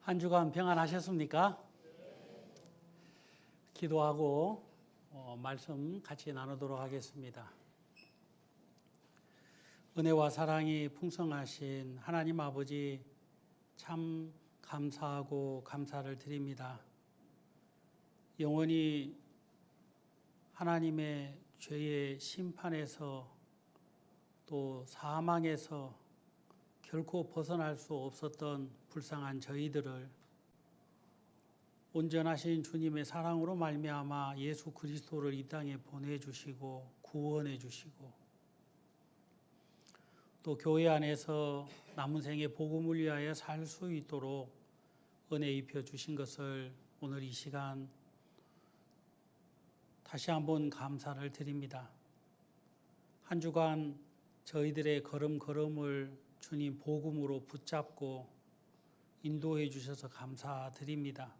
한 주간 평안하셨습니까? 기도하고 말씀 같이 나누도록 하겠습니다. 은혜와 사랑이 풍성하신 하나님 아버지 참 감사하고 감사를 드립니다. 영원히 하나님의 죄의 심판에서 또 사망에서 결코 벗어날 수 없었던 불쌍한 저희들을 온전하신 주님의 사랑으로 말미암아 예수 그리스도를 이 땅에 보내주시고 구원해 주시고 또 교회 안에서 남은 생에 복음을 위하여 살 수 있도록 은혜 입혀 주신 것을 오늘 이 시간 다시 한번 감사를 드립니다. 한 주간 저희들의 걸음걸음을 주님 복음으로 붙잡고 인도해 주셔서 감사드립니다.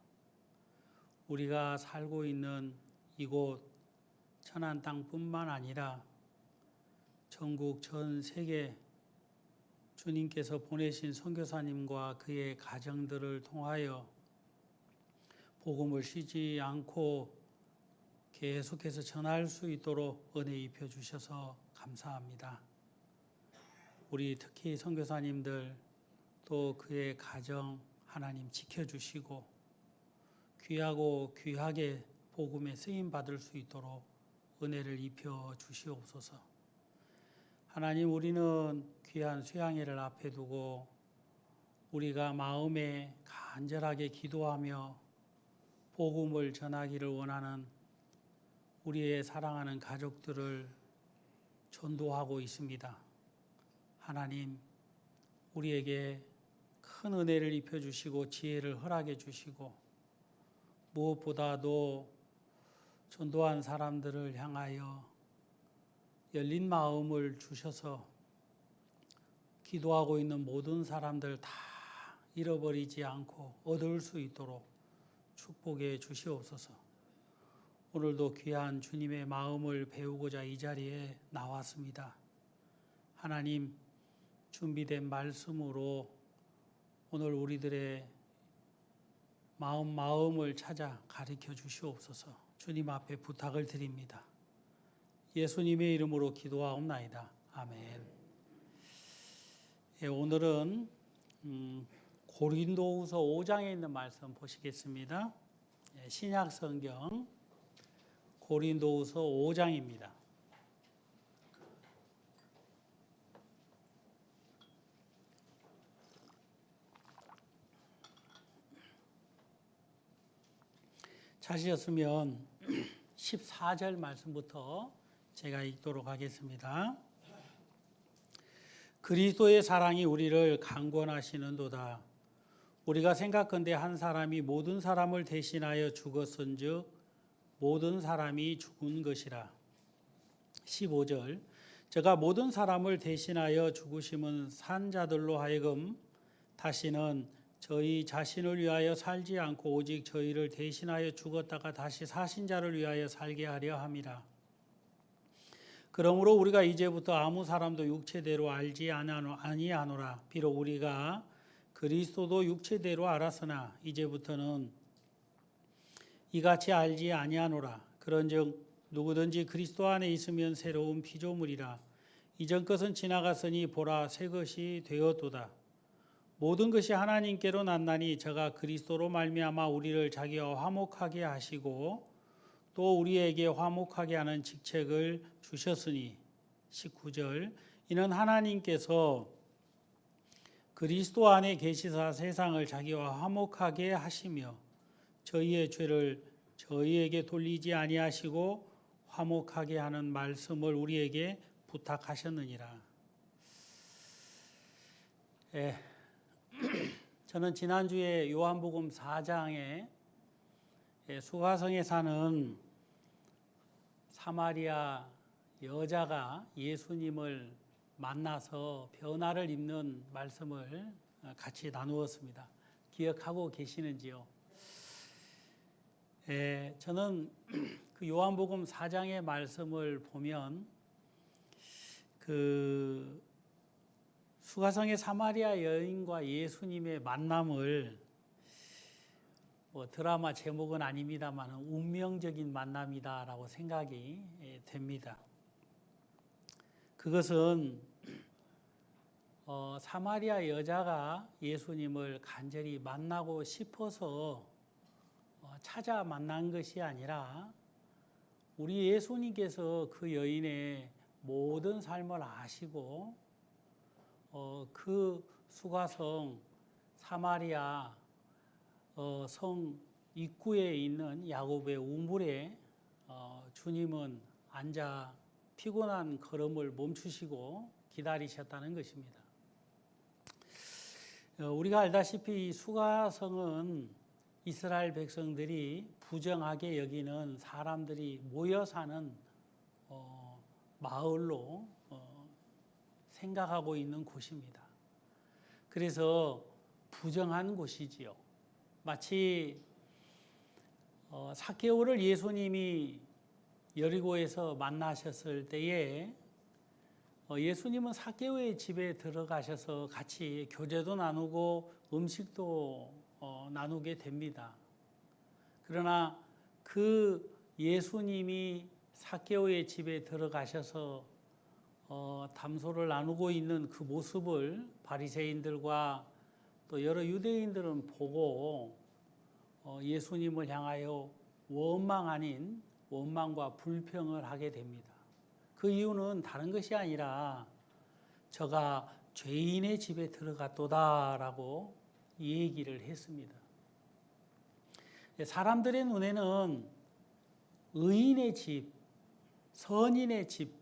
우리가 살고 있는 이곳 천안 땅뿐만 아니라 전국 전 세계 주님께서 보내신 선교사님과 그의 가정들을 통하여 복음을 쉬지 않고 계속해서 전할 수 있도록 은혜 입혀 주셔서 감사합니다. 우리 특히 선교사님들 또 그의 가정 하나님 지켜주시고 귀하고 귀하게 복음에 쓰임 받을 수 있도록 은혜를 입혀 주시옵소서. 하나님, 우리는 귀한 수양회를 앞에 두고 우리가 마음에 간절하게 기도하며 복음을 전하기를 원하는 우리의 사랑하는 가족들을 전도하고 있습니다. 하나님, 우리에게 큰 은혜를 입혀 주시고 지혜를 허락해 주시고 무엇보다도 전도한 사람들을 향하여 열린 마음을 주셔서 기도하고 있는 모든 사람들 다 잃어버리지 않고 얻을 수 있도록 축복해 주시옵소서. 오늘도 귀한 주님의 마음을 배우고자 이 자리에 나왔습니다. 하나님, 준비된 말씀으로 오늘 우리들의 마음을 찾아 가르쳐 주시옵소서. 주님 앞에 부탁을 드립니다. 예수님의 이름으로 기도하옵나이다. 아멘. 오늘은 고린도후서 5장에 있는 말씀 보시겠습니다. 신약 성경 고린도후서 5장입니다. 찾으셨으면 14절 말씀부터 제가 읽도록 하겠습니다. 그리스도의 사랑이 우리를 강권하시는도다. 우리가 생각건대 한 사람이 모든 사람을 대신하여 죽었은즉 모든 사람이 죽은 것이라. 15절 저가 모든 사람을 대신하여 죽으심은 산 자들로 하여금 다시는 저희 자신을 위하여 살지 않고 오직 저희를 대신하여 죽었다가 다시 사신 자를 위하여 살게 하려 함이라. 그러므로 우리가 이제부터 아무 사람도 육체대로 알지 아니하노라. 비록 우리가 그리스도도 육체대로 알았으나 이제부터는 이같이 알지 아니하노라. 그런즉 누구든지 그리스도 안에 있으면 새로운 피조물이라. 이전 것은 지나갔으니 보라 새 것이 되었도다. 모든 것이 하나님께로 났나니 저가 그리스도로 말미암아 우리를 자기와 화목하게 하시고 또 우리에게 화목하게 하는 직책을 주셨으니. 19절 이는 하나님께서 그리스도 안에 계시사 세상을 자기와 화목하게 하시며 저희의 죄를 저희에게 돌리지 아니하시고 화목하게 하는 말씀을 우리에게 부탁하셨느니라. 저는 지난주에 요한복음 4장에 수가성에 사는 사마리아 여자가 예수님을 만나서 변화를 입는 말씀을 같이 나누었습니다. 기억하고 계시는지요? 저는 그 요한복음 4장의 말씀을 보면 그 수가성의 사마리아 여인과 예수님의 만남을 드라마 제목은 아닙니다만 운명적인 만남이다라고 생각이 됩니다. 그것은 사마리아 여자가 예수님을 간절히 만나고 싶어서 찾아 만난 것이 아니라 우리 예수님께서 그 여인의 모든 삶을 아시고 그 수가성 사마리아 성 입구에 있는 야곱의 우물에 주님은 앉아 피곤한 걸음을 멈추시고 기다리셨다는 것입니다. 우리가 알다시피 수가성은 이스라엘 백성들이 부정하게 여기는 사람들이 모여 사는 마을로 생각하고 있는 곳입니다. 그래서 부정한 곳이지요. 마치 삭개오를 예수님이 여리고에서 만나셨을 때에 예수님은 삭개오의 집에 들어가셔서 같이 교제도 나누고 음식도 나누게 됩니다. 그러나 그 예수님이 삭개오의 집에 들어가셔서 담소를 나누고 있는 그 모습을 바리새인들과 또 여러 유대인들은 보고 예수님을 향하여 원망 아닌 원망과 불평을 하게 됩니다. 그 이유는 다른 것이 아니라 저가 죄인의 집에 들어갔도다라고 얘기를 했습니다. 사람들의 눈에는 의인의 집, 선인의 집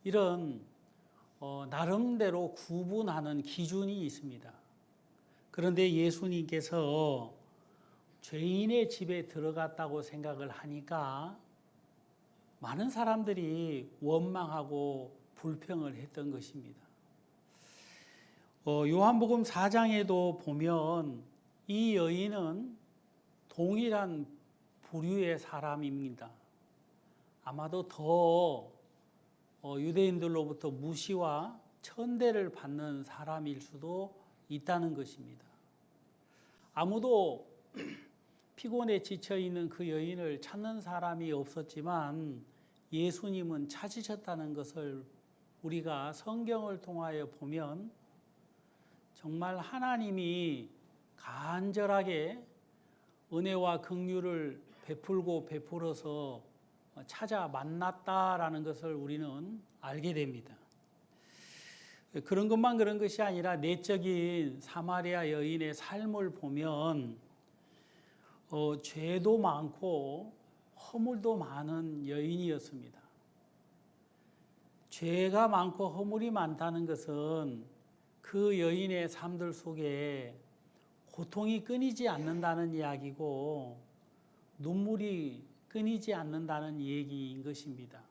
이런 나름대로 구분하는 기준이 있습니다. 그런데 예수님께서 죄인의 집에 들어갔다고 생각을 하니까 많은 사람들이 원망하고 불평을 했던 것입니다. 요한복음 4장에도 보면 이 여인은 동일한 부류의 사람입니다. 아마도 더 유대인들로부터 무시와 천대를 받는 사람일 수도 있다는 것입니다. 아무도 피곤에 지쳐있는 그 여인을 찾는 사람이 없었지만 예수님은 찾으셨다는 것을 우리가 성경을 통하여 보면 정말 하나님이 간절하게 은혜와 긍휼을 베풀고 베풀어서 찾아 만났다라는 것을 우리는 알게 됩니다. 그런 것이 아니라 내적인 사마리아 여인의 삶을 보면 죄도 많고 허물도 많은 여인이었습니다. 죄가 많고 허물이 많다는 것은 그 여인의 삶들 속에 고통이 끊이지 않는다는 이야기고 눈물이 끊이지 않는다는 얘기인 것입니다.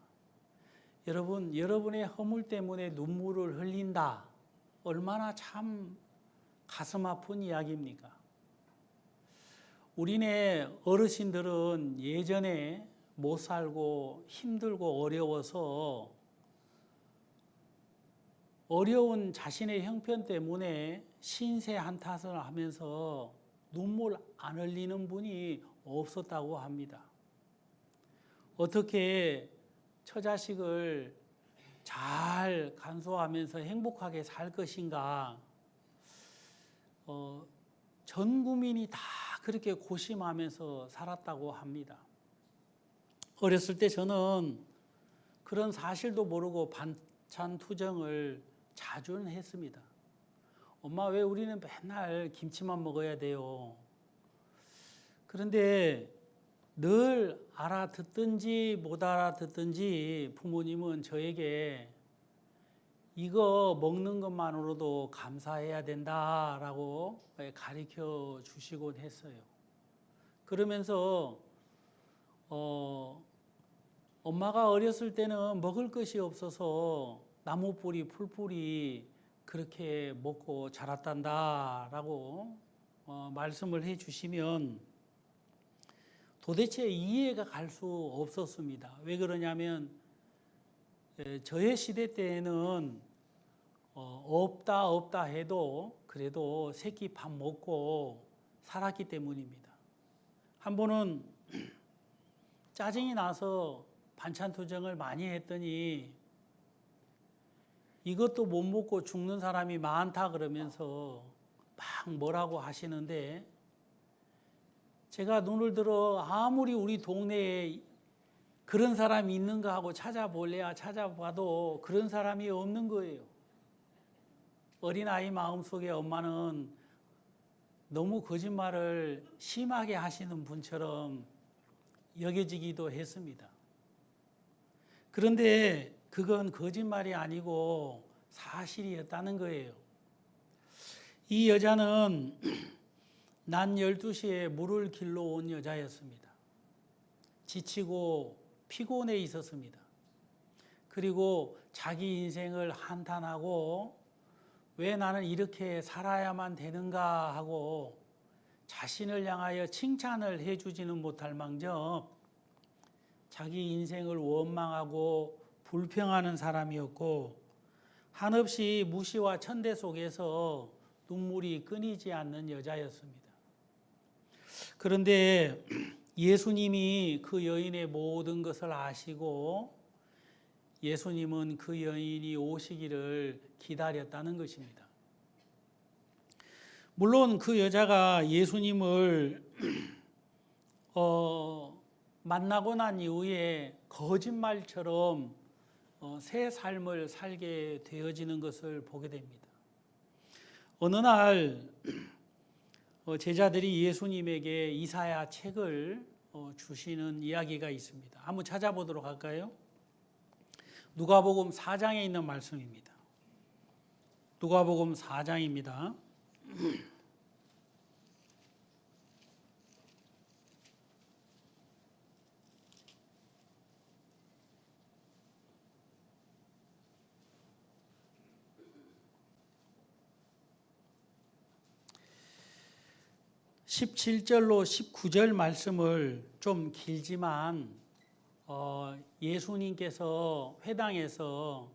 여러분, 여러분의 허물 때문에 눈물을 흘린다. 얼마나 참 가슴 아픈 이야기입니까? 우리네 어르신들은 예전에 못 살고 힘들고 어려워서 어려운 자신의 형편 때문에 신세 한탄을 하면서 눈물 안 흘리는 분이 없었다고 합니다. 어떻게 처자식을 잘 간소하면서 행복하게 살 것인가? 전 국민이 다 그렇게 고심하면서 살았다고 합니다. 어렸을 때 저는 그런 사실도 모르고 반찬 투정을 자주 했습니다. 엄마, 왜 우리는 맨날 김치만 먹어야 돼요? 그런데 늘 알아듣든지 못 알아듣든지 부모님은 저에게 이거 먹는 것만으로도 감사해야 된다라고 가르쳐 주시곤 했어요. 그러면서 엄마가 어렸을 때는 먹을 것이 없어서 나무 뿌리, 풀뿌리 그렇게 먹고 자랐단다라고 말씀을 해 주시면 도대체 이해가 갈 수 없었습니다. 왜 그러냐면 저의 시대 때에는 없다 해도 그래도 새끼 밥 먹고 살았기 때문입니다. 한 번은 짜증이 나서 반찬 투정을 많이 했더니 이것도 못 먹고 죽는 사람이 많다 그러면서 막 뭐라고 하시는데, 제가 눈을 들어 아무리 우리 동네에 그런 사람이 있는가 하고 찾아볼래야 찾아봐도 그런 사람이 없는 거예요. 어린아이 마음속에 엄마는 너무 거짓말을 심하게 하시는 분처럼 여겨지기도 했습니다. 그런데 그건 거짓말이 아니고 사실이었다는 거예요. 이 여자는 낮 12시에 물을 길러 온 여자였습니다. 지치고 피곤해 있었습니다. 그리고 자기 인생을 한탄하고 왜 나는 이렇게 살아야만 되는가 하고 자신을 향하여 칭찬을 해주지는 못할 망정 자기 인생을 원망하고 불평하는 사람이었고, 한없이 무시와 천대 속에서 눈물이 끊이지 않는 여자였습니다. 그런데 예수님이 그 여인의 모든 것을 아시고 예수님은 그 여인이 오시기를 기다렸다는 것입니다. 물론 그 여자가 예수님을 만나고 난 이후에 거짓말처럼 새 삶을 살게 되어지는 것을 보게 됩니다. 어느 날 제자들이 예수님에게 이사야 책을 주시는 이야기가 있습니다. 한번 찾아보도록 할까요? 누가복음 4장에 있는 말씀입니다. 누가복음 4장입니다. 17절로 19절 말씀을 좀 길지만 예수님께서 회당에서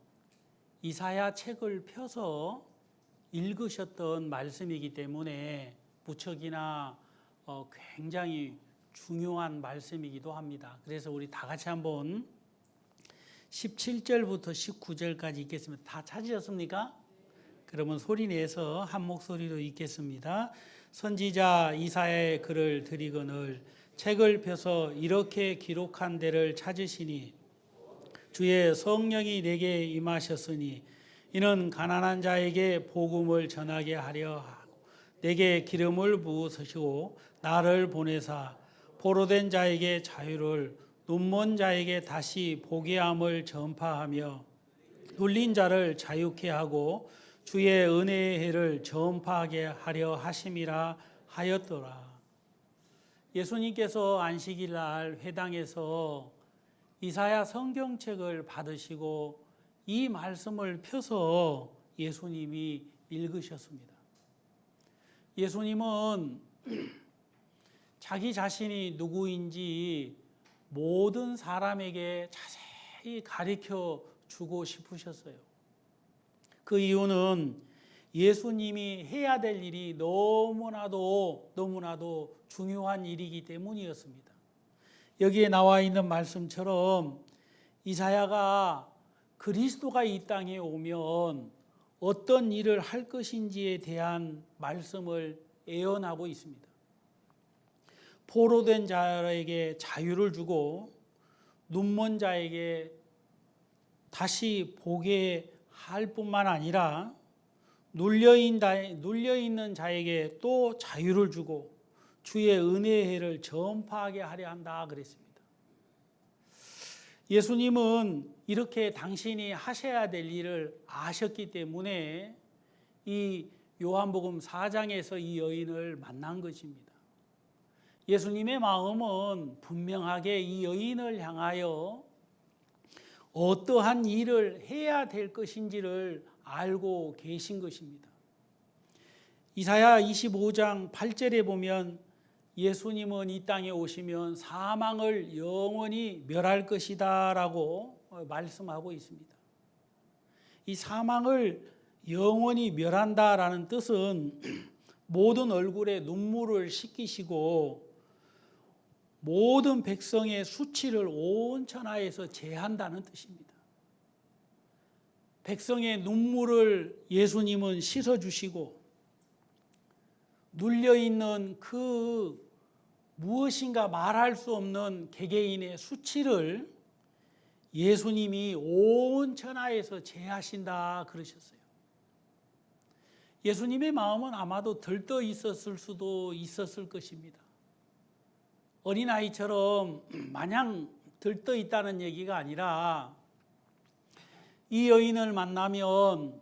이사야 책을 펴서 읽으셨던 말씀이기 때문에 무척이나 굉장히 중요한 말씀이기도 합니다. 그래서 우리 다 같이 한번 17절부터 19절까지 읽겠습니다. 다 찾으셨습니까? 그러면 소리 내서 한 목소리로 읽겠습니다. 선지자 이사야의 글을 드리거늘 책을 펴서 이렇게 기록한 데를 찾으시니 주의 성령이 내게 임하셨으니 이는 가난한 자에게 복음을 전하게 하려 하고 내게 기름을 부으시고 나를 보내사 포로된 자에게 자유를 눈먼 자에게 다시 보게 함을 전파하며 눌린 자를 자유케 하고 주의 은혜의 해를 전파하게 하려 하심이라 하였더라. 예수님께서 안식일 날 회당에서 이사야 성경책을 받으시고 이 말씀을 펴서 예수님이 읽으셨습니다. 예수님은 자기 자신이 누구인지 모든 사람에게 자세히 가르쳐 주고 싶으셨어요. 그 이유는 예수님이 해야 될 일이 너무나도 중요한 일이기 때문이었습니다. 여기에 나와 있는 말씀처럼 이사야가 그리스도가 이 땅에 오면 어떤 일을 할 것인지에 대한 말씀을 예언하고 있습니다. 포로된 자에게 자유를 주고 눈먼 자에게 다시 보게 할 뿐만 아니라 눌려있는 자에게 또 자유를 주고 주의 은혜의 해를 전파하게 하려 한다 그랬습니다. 예수님은 이렇게 당신이 하셔야 될 일을 아셨기 때문에 이 요한복음 4장에서 이 여인을 만난 것입니다. 예수님의 마음은 분명하게 이 여인을 향하여 어떠한 일을 해야 될 것인지를 알고 계신 것입니다. 이사야 25장 8절에 보면 예수님은 이 땅에 오시면 사망을 영원히 멸할 것이다 라고 말씀하고 있습니다. 이 사망을 영원히 멸한다라는 뜻은 모든 얼굴에 눈물을 씻기시고 모든 백성의 수치를 온 천하에서 제한다는 뜻입니다. 백성의 눈물을 예수님은 씻어주시고 눌려있는 그 무엇인가 말할 수 없는 개개인의 수치를 예수님이 온 천하에서 제하신다 그러셨어요. 예수님의 마음은 아마도 들떠 있었을 수도 있었을 것입니다. 어린아이처럼 마냥 들떠 있다는 얘기가 아니라 이 여인을 만나면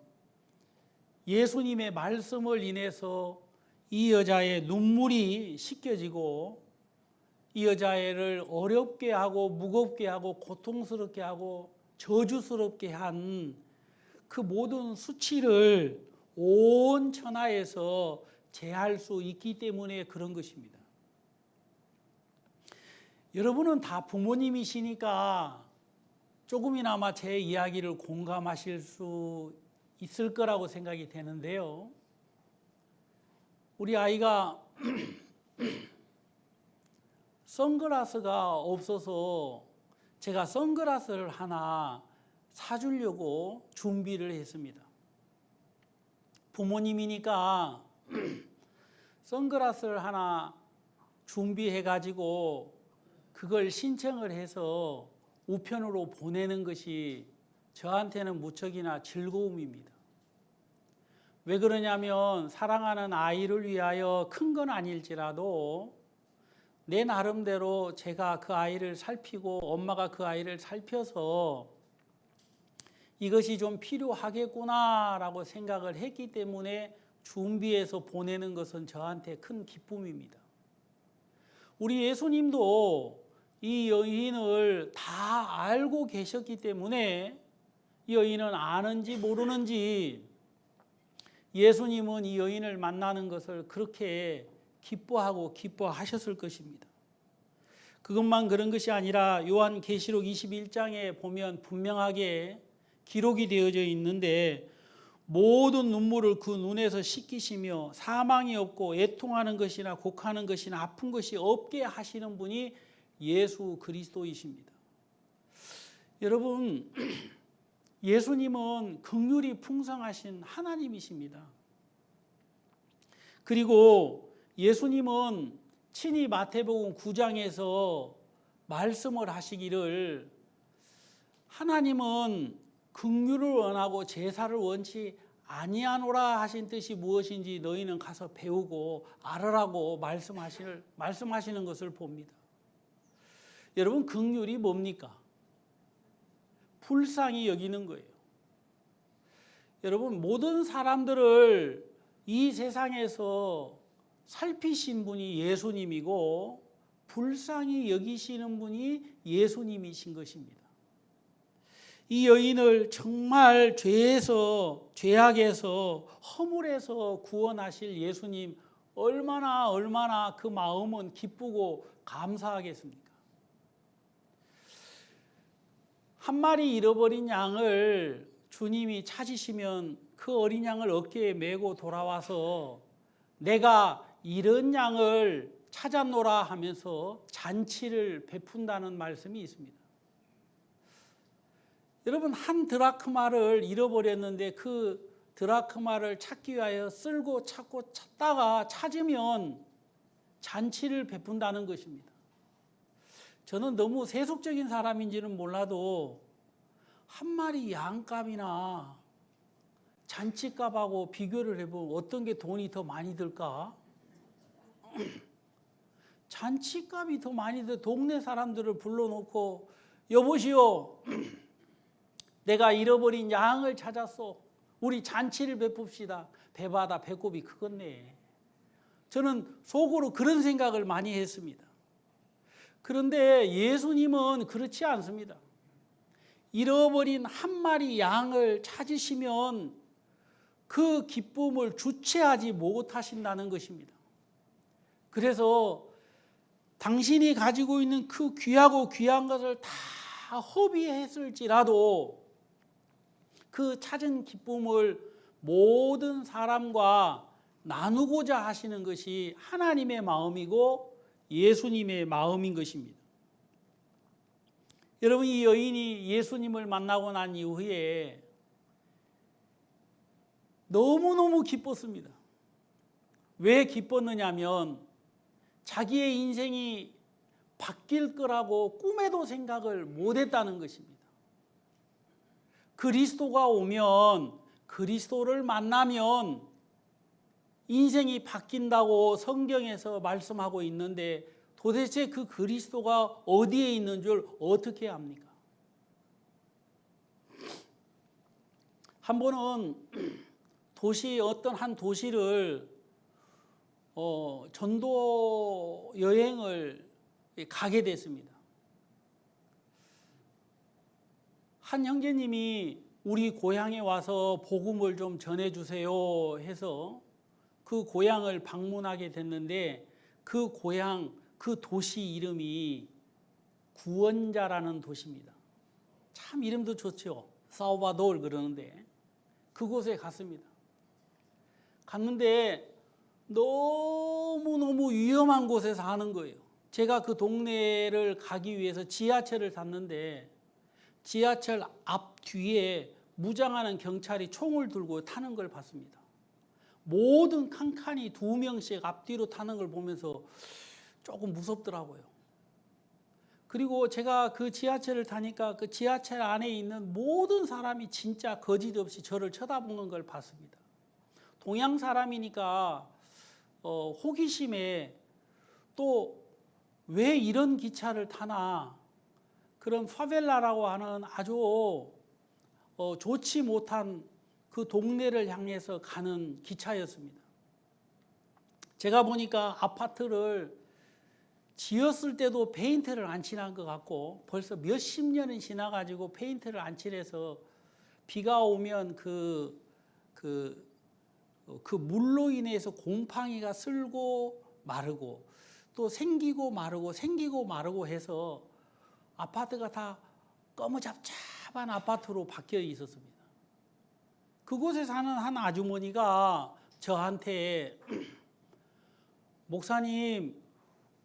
예수님의 말씀을 인해서 이 여자의 눈물이 씻겨지고 이 여자애를 어렵게 하고 무겁게 하고 고통스럽게 하고 저주스럽게 한 그 모든 수치를 온 천하에서 제할 수 있기 때문에 그런 것입니다. 여러분은 다 부모님이시니까 조금이나마 제 이야기를 공감하실 수 있을 거라고 생각이 되는데요. 우리 아이가 선글라스가 없어서 제가 선글라스를 하나 사주려고 준비를 했습니다. 부모님이니까 선글라스를 하나 준비해가지고 그걸 신청을 해서 우편으로 보내는 것이 저한테는 무척이나 즐거움입니다. 왜 그러냐면 사랑하는 아이를 위하여 큰 건 아닐지라도 내 나름대로 제가 그 아이를 살피고 엄마가 그 아이를 살펴서 이것이 좀 필요하겠구나라고 생각을 했기 때문에 준비해서 보내는 것은 저한테 큰 기쁨입니다. 우리 예수님도 이 여인을 다 알고 계셨기 때문에 이 여인은 아는지 모르는지 예수님은 이 여인을 만나는 것을 그렇게 기뻐하고 기뻐하셨을 것입니다. 그것만 그런 것이 아니라 요한계시록 21장에 보면 분명하게 기록이 되어져 있는데 모든 눈물을 그 눈에서 씻기시며 사망이 없고 애통하는 것이나 곡하는 것이나 아픈 것이 없게 하시는 분이 예수 그리스도이십니다. 여러분, 예수님은 긍휼이 풍성하신 하나님이십니다. 그리고 예수님은 친히 마태복음 9장에서 말씀을 하시기를 하나님은 긍휼을 원하고 제사를 원치 아니하노라 하신 뜻이 무엇인지 너희는 가서 배우고 알으라고 말씀하시는 것을 봅니다. 여러분, 긍휼이 뭡니까? 불쌍히 여기는 거예요. 여러분, 모든 사람들을 이 세상에서 살피신 분이 예수님이고 불쌍히 여기시는 분이 예수님이신 것입니다. 이 여인을 정말 죄악에서 허물에서 구원하실 예수님, 얼마나 그 마음은 기쁘고 감사하겠습니까? 한 마리 잃어버린 양을 주님이 찾으시면 그 어린 양을 어깨에 메고 돌아와서 내가 잃은 양을 찾았노라 하면서 잔치를 베푼다는 말씀이 있습니다. 여러분, 한 드라크마를 잃어버렸는데 그 드라크마를 찾기 위하여 쓸고 찾고 찾다가 찾으면 잔치를 베푼다는 것입니다. 저는 너무 세속적인 사람인지는 몰라도 한 마리 양값이나 잔치값하고 비교를 해보면 어떤 게 돈이 더 많이 들까? 잔치값이 더 많이 들. 동네 사람들을 불러놓고 여보시오, 내가 잃어버린 양을 찾았어. 우리 잔치를 베풉시다. 배바다 배꼽이 크겠네. 저는 속으로 그런 생각을 많이 했습니다. 그런데 예수님은 그렇지 않습니다. 잃어버린 한 마리 양을 찾으시면 그 기쁨을 주체하지 못하신다는 것입니다. 그래서 당신이 가지고 있는 그 귀하고 귀한 것을 다 허비했을지라도 그 찾은 기쁨을 모든 사람과 나누고자 하시는 것이 하나님의 마음이고 예수님의 마음인 것입니다. 여러분, 이 여인이 예수님을 만나고 난 이후에 너무너무 기뻤습니다. 왜 기뻤느냐면 자기의 인생이 바뀔 거라고 꿈에도 생각을 못했다는 것입니다. 그리스도가 오면, 그리스도를 만나면 인생이 바뀐다고 성경에서 말씀하고 있는데 도대체 그 그리스도가 어디에 있는 줄 어떻게 압니까? 한 번은 어떤 한 도시를 전도 여행을 가게 됐습니다. 한 형제님이 우리 고향에 와서 복음을 좀 전해주세요 해서 그 고향을 방문하게 됐는데 그 고향, 그 도시 이름이 구원자라는 도시입니다. 참 이름도 좋죠. 사우바도르 그러는데 그곳에 갔습니다. 갔는데 너무너무 위험한 곳에 사는 거예요. 제가 그 동네를 가기 위해서 지하철을 탔는데 지하철 앞 뒤에 무장하는 경찰이 총을 들고 타는 걸 봤습니다. 모든 칸칸이 2명씩 앞뒤로 타는 걸 보면서 조금 무섭더라고요. 그리고 제가 그 지하철을 타니까 그 지하철 안에 있는 모든 사람이 진짜 거짓 없이 저를 쳐다보는 걸 봤습니다. 동양 사람이니까 호기심에 또 왜 이런 기차를 타나, 그런 파벨라라고 하는 아주 좋지 못한 그 동네를 향해서 가는 기차였습니다. 제가 보니까 아파트를 지었을 때도 페인트를 안 칠한 것 같고 벌써 몇십 년이 지나가지고 페인트를 안 칠해서 비가 오면 그 물로 인해서 곰팡이가 쓸고 마르고 또 생기고 마르고 해서 아파트가 다 꺼무잡잡한 아파트로 바뀌어 있었습니다. 그곳에 사는 한 아주머니가 저한테 목사님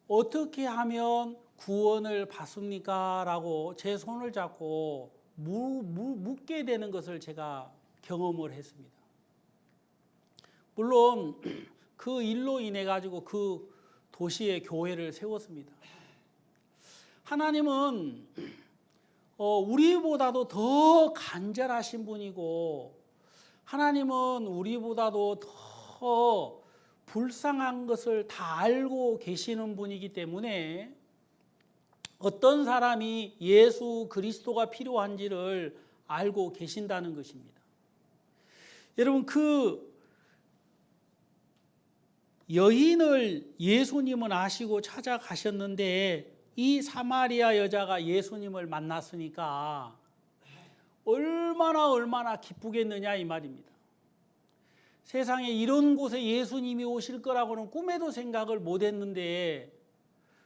어떻게 하면 구원을 받습니까? 라고 제 손을 잡고 묻게 되는 것을 제가 경험을 했습니다. 물론 그 일로 인해 가지고 그 도시에 교회를 세웠습니다. 하나님은 우리보다도 더 간절하신 분이고 하나님은 우리보다도 더 불쌍한 것을 다 알고 계시는 분이기 때문에 어떤 사람이 예수 그리스도가 필요한지를 알고 계신다는 것입니다. 여러분, 그 여인을 예수님은 아시고 찾아가셨는데 이 사마리아 여자가 예수님을 만났으니까 얼마나 기쁘겠느냐 이 말입니다. 세상에 이런 곳에 예수님이 오실 거라고는 꿈에도 생각을 못했는데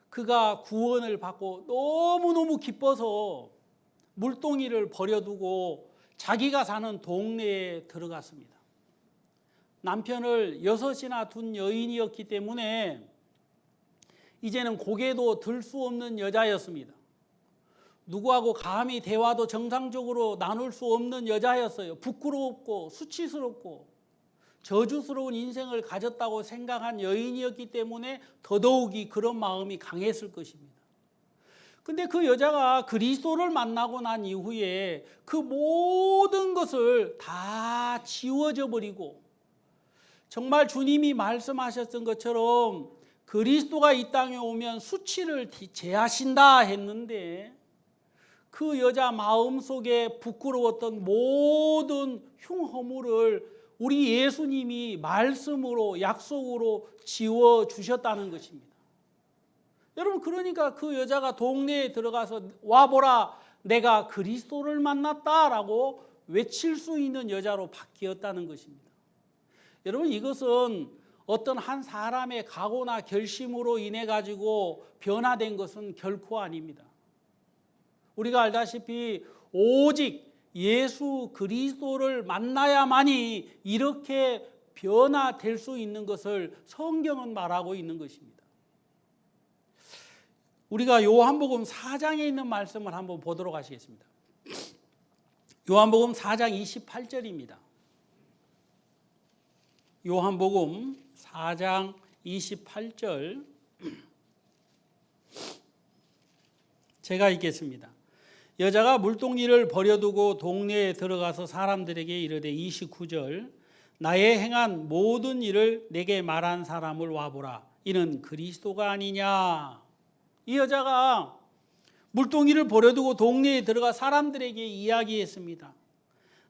그가 구원을 받고 너무너무 기뻐서 물동이를 버려두고 자기가 사는 동네에 들어갔습니다. 남편을 6이나 둔 여인이었기 때문에 이제는 고개도 들 수 없는 여자였습니다. 누구하고 감히 대화도 정상적으로 나눌 수 없는 여자였어요. 부끄럽고 수치스럽고 저주스러운 인생을 가졌다고 생각한 여인이었기 때문에 더더욱이 그런 마음이 강했을 것입니다. 근데 그 여자가 그리스도를 만나고 난 이후에 그 모든 것을 다 지워져 버리고 정말 주님이 말씀하셨던 것처럼 그리스도가 이 땅에 오면 수치를 제하신다 했는데 그 여자 마음속에 부끄러웠던 모든 흉허물을 우리 예수님이 말씀으로 약속으로 지워주셨다는 것입니다. 여러분, 그러니까 그 여자가 동네에 들어가서 와보라 내가 그리스도를 만났다라고 외칠 수 있는 여자로 바뀌었다는 것입니다. 여러분, 이것은 어떤 한 사람의 각오나 결심으로 인해 가지고 변화된 것은 결코 아닙니다. 우리가 알다시피 오직 예수 그리스도를 만나야만이 이렇게 변화될 수 있는 것을 성경은 말하고 있는 것입니다. 우리가 요한복음 4장에 있는 말씀을 한번 보도록 하시겠습니다. 요한복음 4장 28절입니다. 요한복음 4장 28절 제가 읽겠습니다. 여자가 물동이를 버려두고 동네에 들어가서 사람들에게 이르되 29절 나의 행한 모든 일을 내게 말한 사람을 와보라. 이는 그리스도가 아니냐. 이 여자가 물동이를 버려두고 동네에 들어가 사람들에게 이야기했습니다.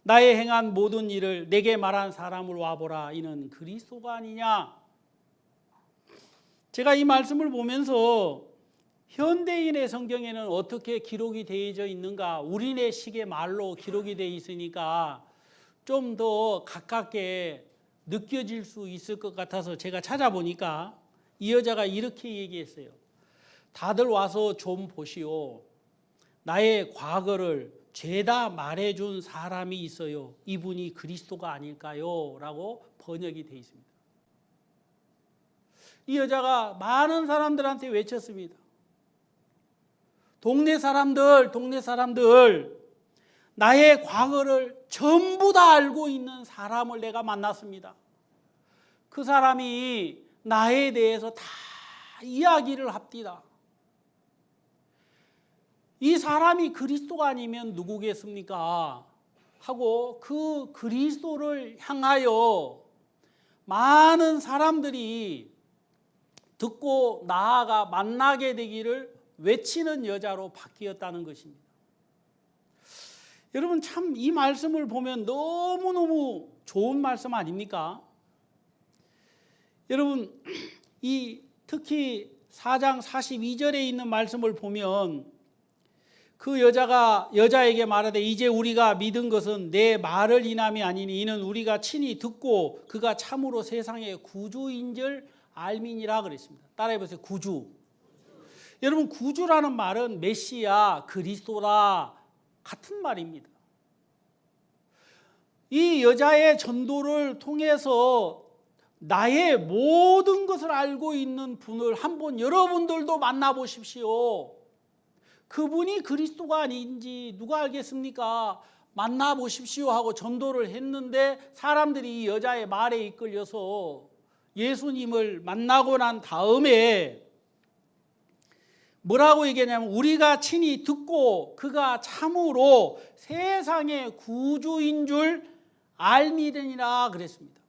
나의 행한 모든 일을 내게 말한 사람을 와보라. 이는 그리스도가 아니냐. 제가 이 말씀을 보면서 현대인의 성경에는 어떻게 기록이 되어져 있는가, 우리네 식의 말로 기록이 되어 있으니까 좀 더 가깝게 느껴질 수 있을 것 같아서 제가 찾아보니까 이 여자가 이렇게 얘기했어요. 다들 와서 좀 보시오. 나의 과거를 죄다 말해준 사람이 있어요. 이분이 그리스도가 아닐까요? 라고 번역이 되어 있습니다. 이 여자가 많은 사람들한테 외쳤습니다. 동네 사람들, 나의 과거를 전부 다 알고 있는 사람을 내가 만났습니다. 그 사람이 나에 대해서 다 이야기를 합니다. 이 사람이 그리스도가 아니면 누구겠습니까? 하고 그 그리스도를 향하여 많은 사람들이 듣고 나아가 만나게 되기를 외치는 여자로 바뀌었다는 것입니다. 여러분 참 이 말씀을 보면 너무너무 좋은 말씀 아닙니까? 여러분 이 특히 4장 42절에 있는 말씀을 보면 그 여자에게 말하되 이제 우리가 믿은 것은 내 말을 인함이 아니니 이는 우리가 친히 듣고 그가 참으로 세상의 구주인 줄 알미니라 그랬습니다. 따라해 보세요. 구주. 여러분 구주라는 말은 메시아, 그리스도라 같은 말입니다. 이 여자의 전도를 통해서 나의 모든 것을 알고 있는 분을 한번 여러분들도 만나보십시오. 그분이 그리스도가 아닌지 누가 알겠습니까? 만나보십시오 하고 전도를 했는데 사람들이 이 여자의 말에 이끌려서 예수님을 만나고 난 다음에 뭐라고 얘기하냐면 우리가 친히 듣고 그가 참으로 세상의 구주인 줄 알미되니라 그랬습니다.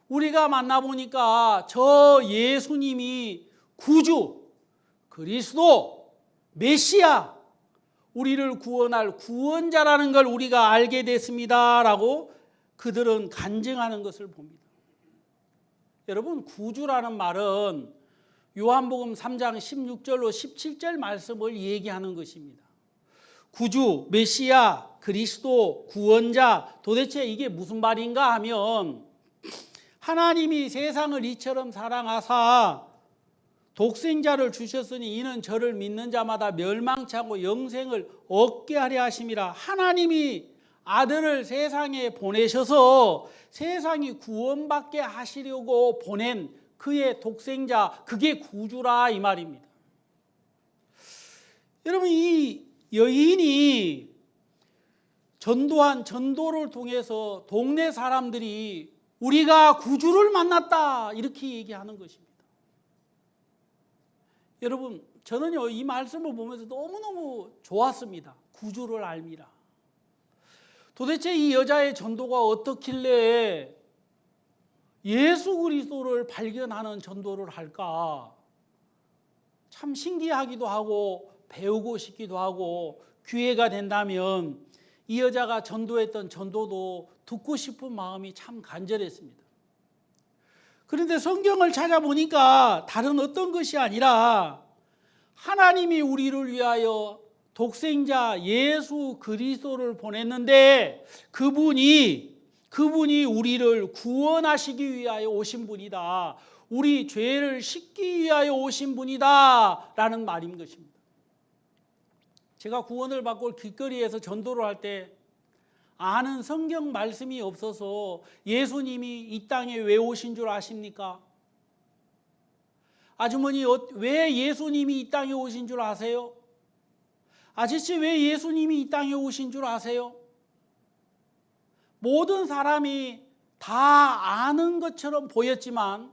우리가 만나보니까 저 예수님이 구주, 그리스도, 메시아, 우리를 구원할 구원자라는 걸 우리가 알게 됐습니다 라고 그들은 간증하는 것을 봅니다. 여러분 구주라는 말은 요한복음 3장 16절로 17절 말씀을 얘기하는 것입니다. 구주, 메시아, 그리스도, 구원자, 도대체 이게 무슨 말인가 하면 하나님이 세상을 이처럼 사랑하사 독생자를 주셨으니 이는 저를 믿는 자마다 멸망치 않고 영생을 얻게 하려 하심이라. 하나님이 아들을 세상에 보내셔서 세상이 구원받게 하시려고 보낸 그의 독생자, 그게 구주라 이 말입니다. 여러분 이 여인이 전도한 전도를 통해서 동네 사람들이 우리가 구주를 만났다 이렇게 얘기하는 것입니다. 여러분 저는요 이 말씀을 보면서 너무너무 좋았습니다. 구주를 알미라. 도대체 이 여자의 전도가 어떻길래 예수 그리스도를 발견하는 전도를 할까? 참 신기하기도 하고 배우고 싶기도 하고 기회가 된다면 이 여자가 전도했던 전도도 듣고 싶은 마음이 참 간절했습니다. 그런데 성경을 찾아보니까 다른 어떤 것이 아니라 하나님이 우리를 위하여 독생자 예수 그리스도를 보냈는데 그분이 우리를 구원하시기 위하여 오신 분이다. 우리 죄를 씻기 위하여 오신 분이다 라는 말인 것입니다. 제가 구원을 받고 길거리에서 전도를 할 때 아는 성경 말씀이 없어서 예수님이 이 땅에 왜 오신 줄 아십니까? 아주머니, 왜 예수님이 이 땅에 오신 줄 아세요? 아저씨, 왜 예수님이 이 땅에 오신 줄 아세요? 모든 사람이 다 아는 것처럼 보였지만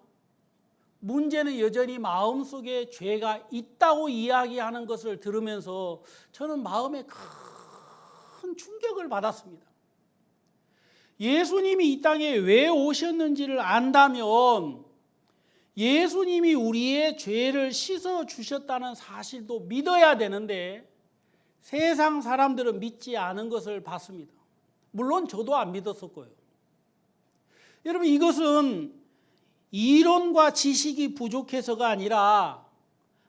문제는 여전히 마음속에 죄가 있다고 이야기하는 것을 들으면서 저는 마음에 큰 충격을 받았습니다. 예수님이 이 땅에 왜 오셨는지를 안다면 예수님이 우리의 죄를 씻어 주셨다는 사실도 믿어야 되는데 세상 사람들은 믿지 않은 것을 봤습니다. 물론 저도 안 믿었을 거예요. 여러분, 이것은 이론과 지식이 부족해서가 아니라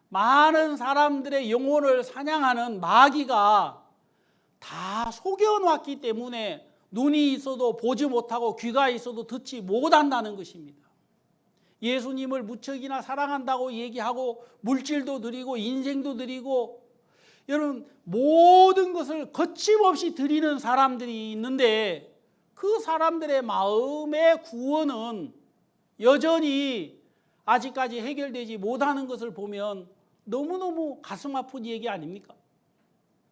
많은 사람들의 영혼을 사냥하는 마귀가 다 속여놨기 때문에 눈이 있어도 보지 못하고 귀가 있어도 듣지 못한다는 것입니다. 예수님을 무척이나 사랑한다고 얘기하고 물질도 드리고 인생도 드리고 여러분 모든 것을 거침없이 드리는 사람들이 있는데 그 사람들의 마음의 구원은 여전히 아직까지 해결되지 못하는 것을 보면 너무너무 가슴 아픈 얘기 아닙니까?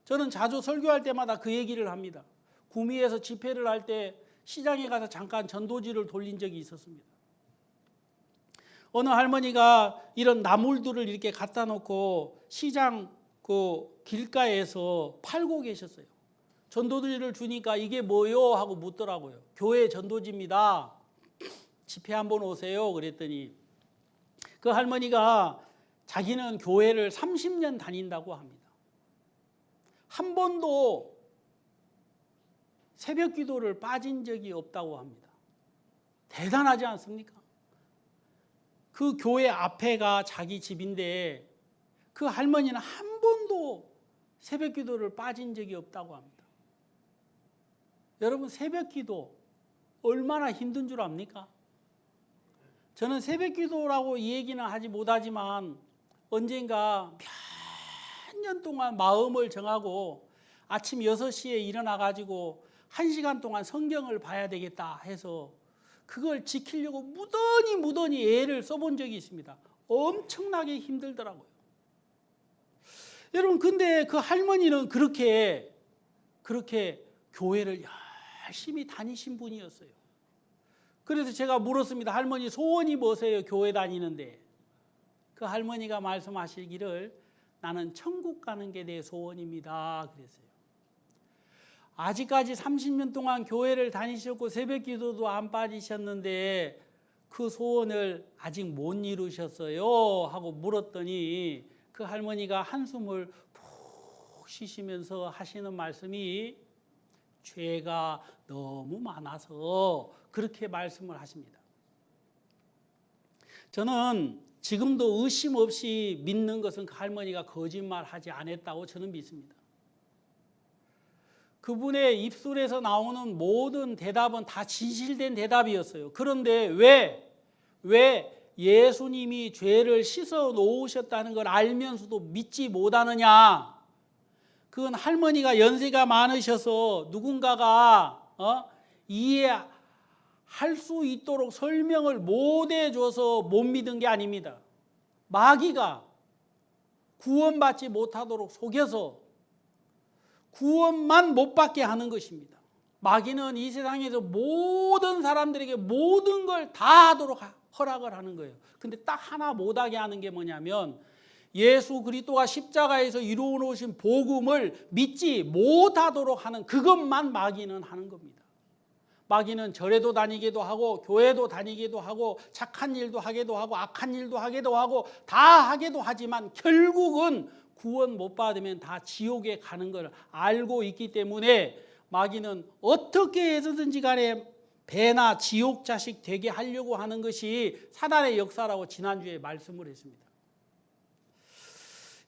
저는 자주 설교할 때마다 그 얘기를 합니다. 구미에서 집회를 할 때 시장에 가서 잠깐 전도지를 돌린 적이 있었습니다. 어느 할머니가 이런 나물들을 이렇게 갖다 놓고 시장 그 길가에서 팔고 계셨어요. 전도지를 주니까 이게 뭐요? 하고 묻더라고요. 교회 전도지입니다. 집회 한번 오세요. 그랬더니 그 할머니가 자기는 교회를 30년 다닌다고 합니다. 한 번도 새벽 기도를 빠진 적이 없다고 합니다. 대단하지 않습니까? 그 교회 앞에가 자기 집인데 그 할머니는 한 번도 새벽 기도를 빠진 적이 없다고 합니다. 여러분, 새벽 기도 얼마나 힘든 줄 압니까? 저는 새벽 기도라고 얘기는 하지 못하지만 언젠가 몇 년 동안 마음을 정하고 아침 6시에 일어나 가지고 1시간 동안 성경을 봐야 되겠다 해서 그걸 지키려고 무던히 애를 써본 적이 있습니다. 엄청나게 힘들더라고요. 여러분, 근데 그 할머니는 그렇게 교회를 열심히 다니신 분이었어요. 그래서 제가 물었습니다. 할머니, 소원이 뭐세요? 교회 다니는데. 그 할머니가 말씀하시기를 나는 천국 가는 게 내 소원입니다. 그랬어요. 아직까지 30년 동안 교회를 다니셨고 새벽 기도도 안 빠지셨는데 그 소원을 아직 못 이루셨어요? 하고 물었더니 그 할머니가 한숨을 푹 쉬시면서 하시는 말씀이 죄가 너무 많아서 그렇게 말씀을 하십니다. 저는 지금도 의심 없이 믿는 것은 그 할머니가 거짓말하지 않았다고 저는 믿습니다. 그분의 입술에서 나오는 모든 대답은 다 진실된 대답이었어요. 그런데 왜 예수님이 죄를 씻어 놓으셨다는 걸 알면서도 믿지 못하느냐? 그건 할머니가 연세가 많으셔서 누군가가 이해할 수 있도록 설명을 못 해줘서 못 믿은 게 아닙니다. 마귀가 구원받지 못하도록 속여서 구원만 못 받게 하는 것입니다. 마귀는 이 세상에서 모든 사람들에게 모든 걸 다 하도록 허락을 하는 거예요. 근데 딱 하나 못하게 하는 게 뭐냐면 예수 그리스도가 십자가에서 이루어 놓으신 복음을 믿지 못하도록 하는 그것만 마귀는 하는 겁니다. 마귀는 절에도 다니기도 하고 교회도 다니기도 하고 착한 일도 하기도 하고 악한 일도 하기도 하고 다 하기도 하지만 결국은 구원 못 받으면 다 지옥에 가는 걸 알고 있기 때문에 마귀는 어떻게 해서든지 간에 배나 지옥 자식 되게 하려고 하는 것이 사단의 역사라고 지난주에 말씀을 했습니다.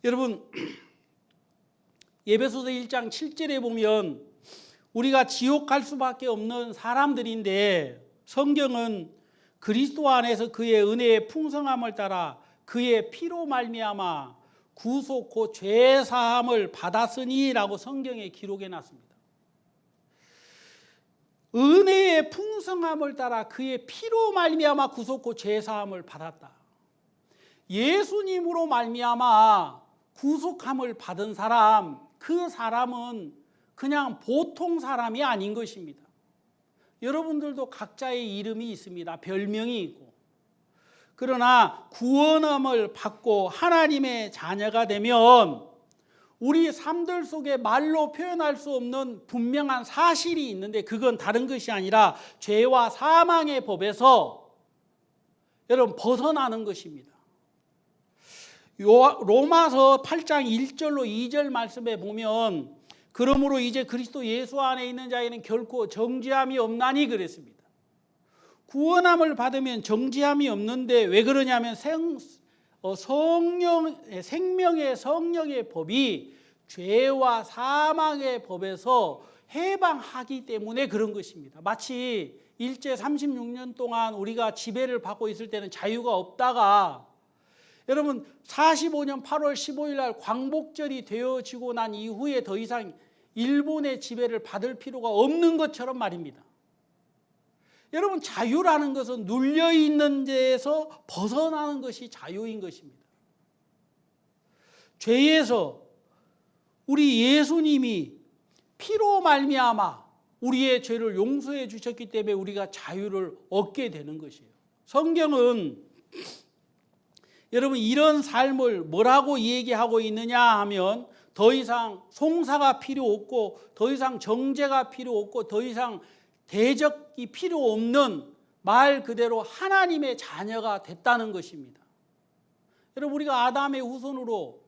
여러분, 에베소서 1장 7절에 보면 우리가 지옥 갈 수밖에 없는 사람들인데 성경은 그리스도 안에서 그의 은혜의 풍성함을 따라 그의 피로 말미암아 구속 곧 죄사함을 받았으니라고 성경에 기록해 놨습니다. 은혜의 풍성함을 따라 그의 피로 말미암아 구속 곧 죄사함을 받았다. 예수님으로 말미암아 구속함을 받은 사람, 그 사람은 그냥 보통 사람이 아닌 것입니다. 여러분들도 각자의 이름이 있습니다. 별명이 있고. 그러나 구원함을 받고 하나님의 자녀가 되면 우리 삶들 속에 말로 표현할 수 없는 분명한 사실이 있는데, 그건 다른 것이 아니라 죄와 사망의 법에서 여러분 벗어나는 것입니다. 로마서 8장 1절로 2절 말씀에 보면, 그러므로 이제 그리스도 예수 안에 있는 자에는 결코 정죄함이 없나니 그랬습니다. 구원함을 받으면 정죄함이 없는데 왜 그러냐면 생명의 성령의 법이 죄와 사망의 법에서 해방하기 때문에 그런 것입니다. 마치 일제 36년 동안 우리가 지배를 받고 있을 때는 자유가 없다가 여러분 45년 8월 15일 날 광복절이 되어지고 난 이후에 더 이상 일본의 지배를 받을 필요가 없는 것처럼 말입니다. 여러분, 자유라는 것은 눌려있는 데에서 벗어나는 것이 자유인 것입니다. 죄에서 우리 예수님이 피로 말미암아 우리의 죄를 용서해 주셨기 때문에 우리가 자유를 얻게 되는 것이에요. 성경은 여러분 이런 삶을 뭐라고 얘기하고 있느냐 하면, 더 이상 송사가 필요 없고 더 이상 정죄가 필요 없고 더 이상 대적이 필요 없는, 말 그대로 하나님의 자녀가 됐다는 것입니다. 여러분, 우리가 아담의 후손으로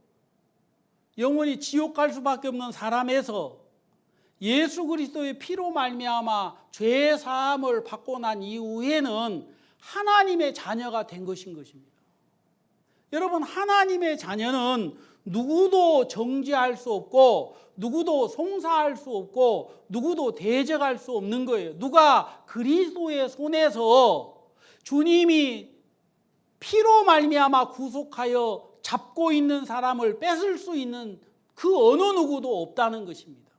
영원히 지옥 갈 수밖에 없는 사람에서 예수 그리스도의 피로 말미암아 죄 사함을 받고 난 이후에는 하나님의 자녀가 된 것인 것입니다. 여러분, 하나님의 자녀는 누구도 정죄할 수 없고 누구도 송사할 수 없고 누구도 대적할 수 없는 거예요. 누가 그리스도의 손에서 주님이 피로 말미암아 구속하여 잡고 있는 사람을 뺏을 수 있는 그 어느 누구도 없다는 것입니다.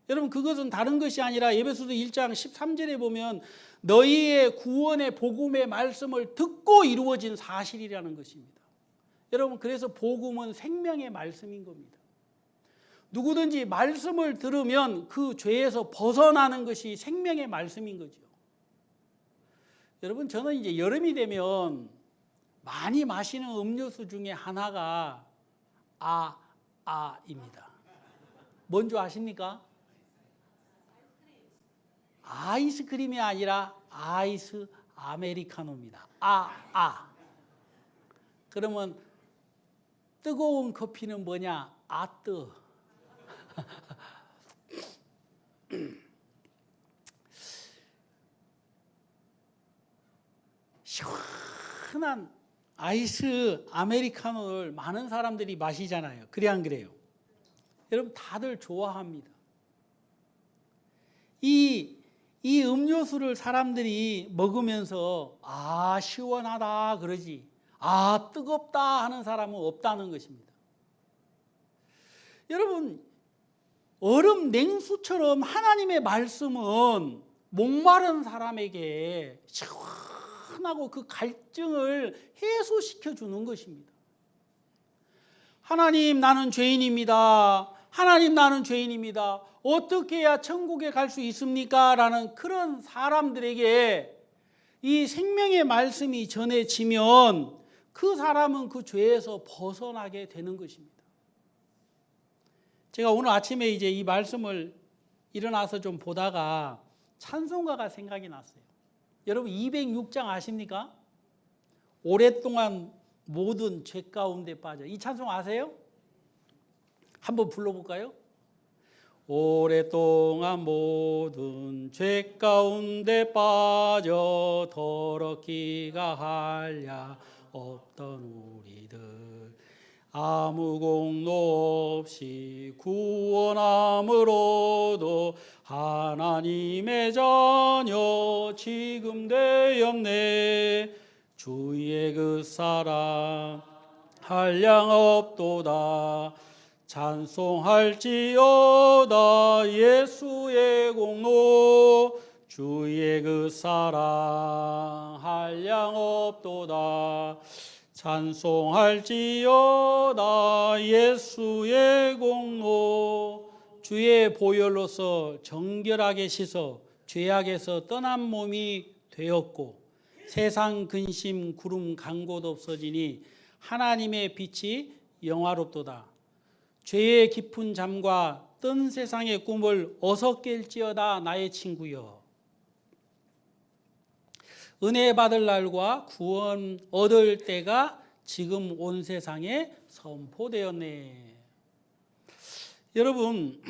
여러분, 그것은 다른 것이 아니라 에베소서 1장 13절에 보면 너희의 구원의 복음의 말씀을 듣고 이루어진 사실이라는 것입니다. 여러분, 그래서 복음은 생명의 말씀인 겁니다. 누구든지 말씀을 들으면 그 죄에서 벗어나는 것이 생명의 말씀인 거죠. 여러분, 저는 이제 여름이 되면 많이 마시는 음료수 중에 하나가 아입니다. 뭔지 아십니까? 아이스크림이 아니라 아이스 아메리카노입니다. 그러면 뜨거운 커피는 뭐냐? 뜨. 시원한 아이스 아메리카노를 많은 사람들이 마시잖아요. 그래 안 그래요? 여러분, 다들 좋아합니다. 이 음료수를 사람들이 먹으면서 시원하다 그러지, 뜨겁다 하는 사람은 없다는 것입니다. 여러분, 얼음 냉수처럼 하나님의 말씀은 목마른 사람에게 시원하고 그 갈증을 해소시켜 주는 것입니다. 하나님, 나는 죄인입니다. 하나님, 나는 죄인입니다. 어떻게 해야 천국에 갈 수 있습니까? 라는 그런 사람들에게 이 생명의 말씀이 전해지면 그 사람은 그 죄에서 벗어나게 되는 것입니다. 제가 오늘 아침에 이제 이 말씀을 일어나서 좀 보다가 찬송가가 생각이 났어요. 여러분, 206장 아십니까? 오랫동안 모든 죄 가운데 빠져. 이 찬송 아세요? 한번 불러볼까요? 오랫동안 모든 죄 가운데 빠져 더럽기가 한량 없던 우리들, 아무 공로 없이 구원함으로도 하나님의 자녀 지금 되었네. 주의 그 사랑 한량 없도다. 찬송할지어다 예수의 공로, 주의 그 사랑 한량 없도다. 찬송할지어다 예수의 공로. 주의 보혈로서 정결하게 씻어 죄악에서 떠난 몸이 되었고 세상 근심 구름 간곳 없어지니 하나님의 빛이 영화롭도다. 죄의 깊은 잠과 뜬 세상의 꿈을 어서 깰지어다 나의 친구여. 은혜 받을 날과 구원 얻을 때가 지금 온 세상에 선포되었네. 여러분,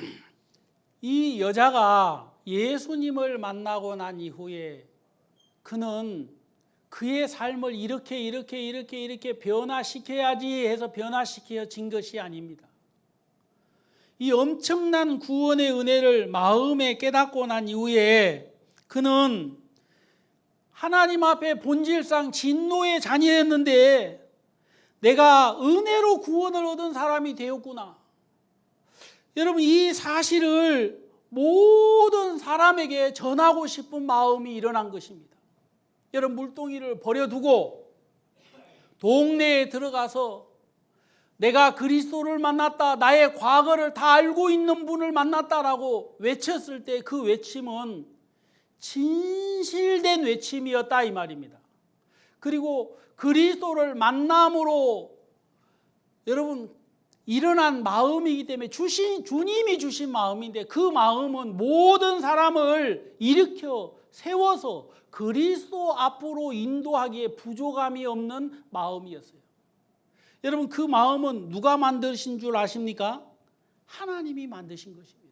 이 여자가 예수님을 만나고 난 이후에 그는 그의 삶을 이렇게 변화시켜야지 해서 변화시켜진 것이 아닙니다. 이 엄청난 구원의 은혜를 마음에 깨닫고 난 이후에 그는 하나님 앞에 본질상 진노의 자녀였는데 내가 은혜로 구원을 얻은 사람이 되었구나. 여러분, 이 사실을 모든 사람에게 전하고 싶은 마음이 일어난 것입니다. 여러분, 물동이를 버려두고 동네에 들어가서 내가 그리스도를 만났다, 나의 과거를 다 알고 있는 분을 만났다라고 외쳤을 때 그 외침은 진실된 외침이었다 이 말입니다. 그리고 그리스도를 만남으로 여러분 일어난 마음이기 때문에 주님이 주신 마음인데 그 마음은 모든 사람을 일으켜 세워서 그리스도 앞으로 인도하기에 부족함이 없는 마음이었어요. 여러분, 그 마음은 누가 만드신 줄 아십니까? 하나님이 만드신 것입니다.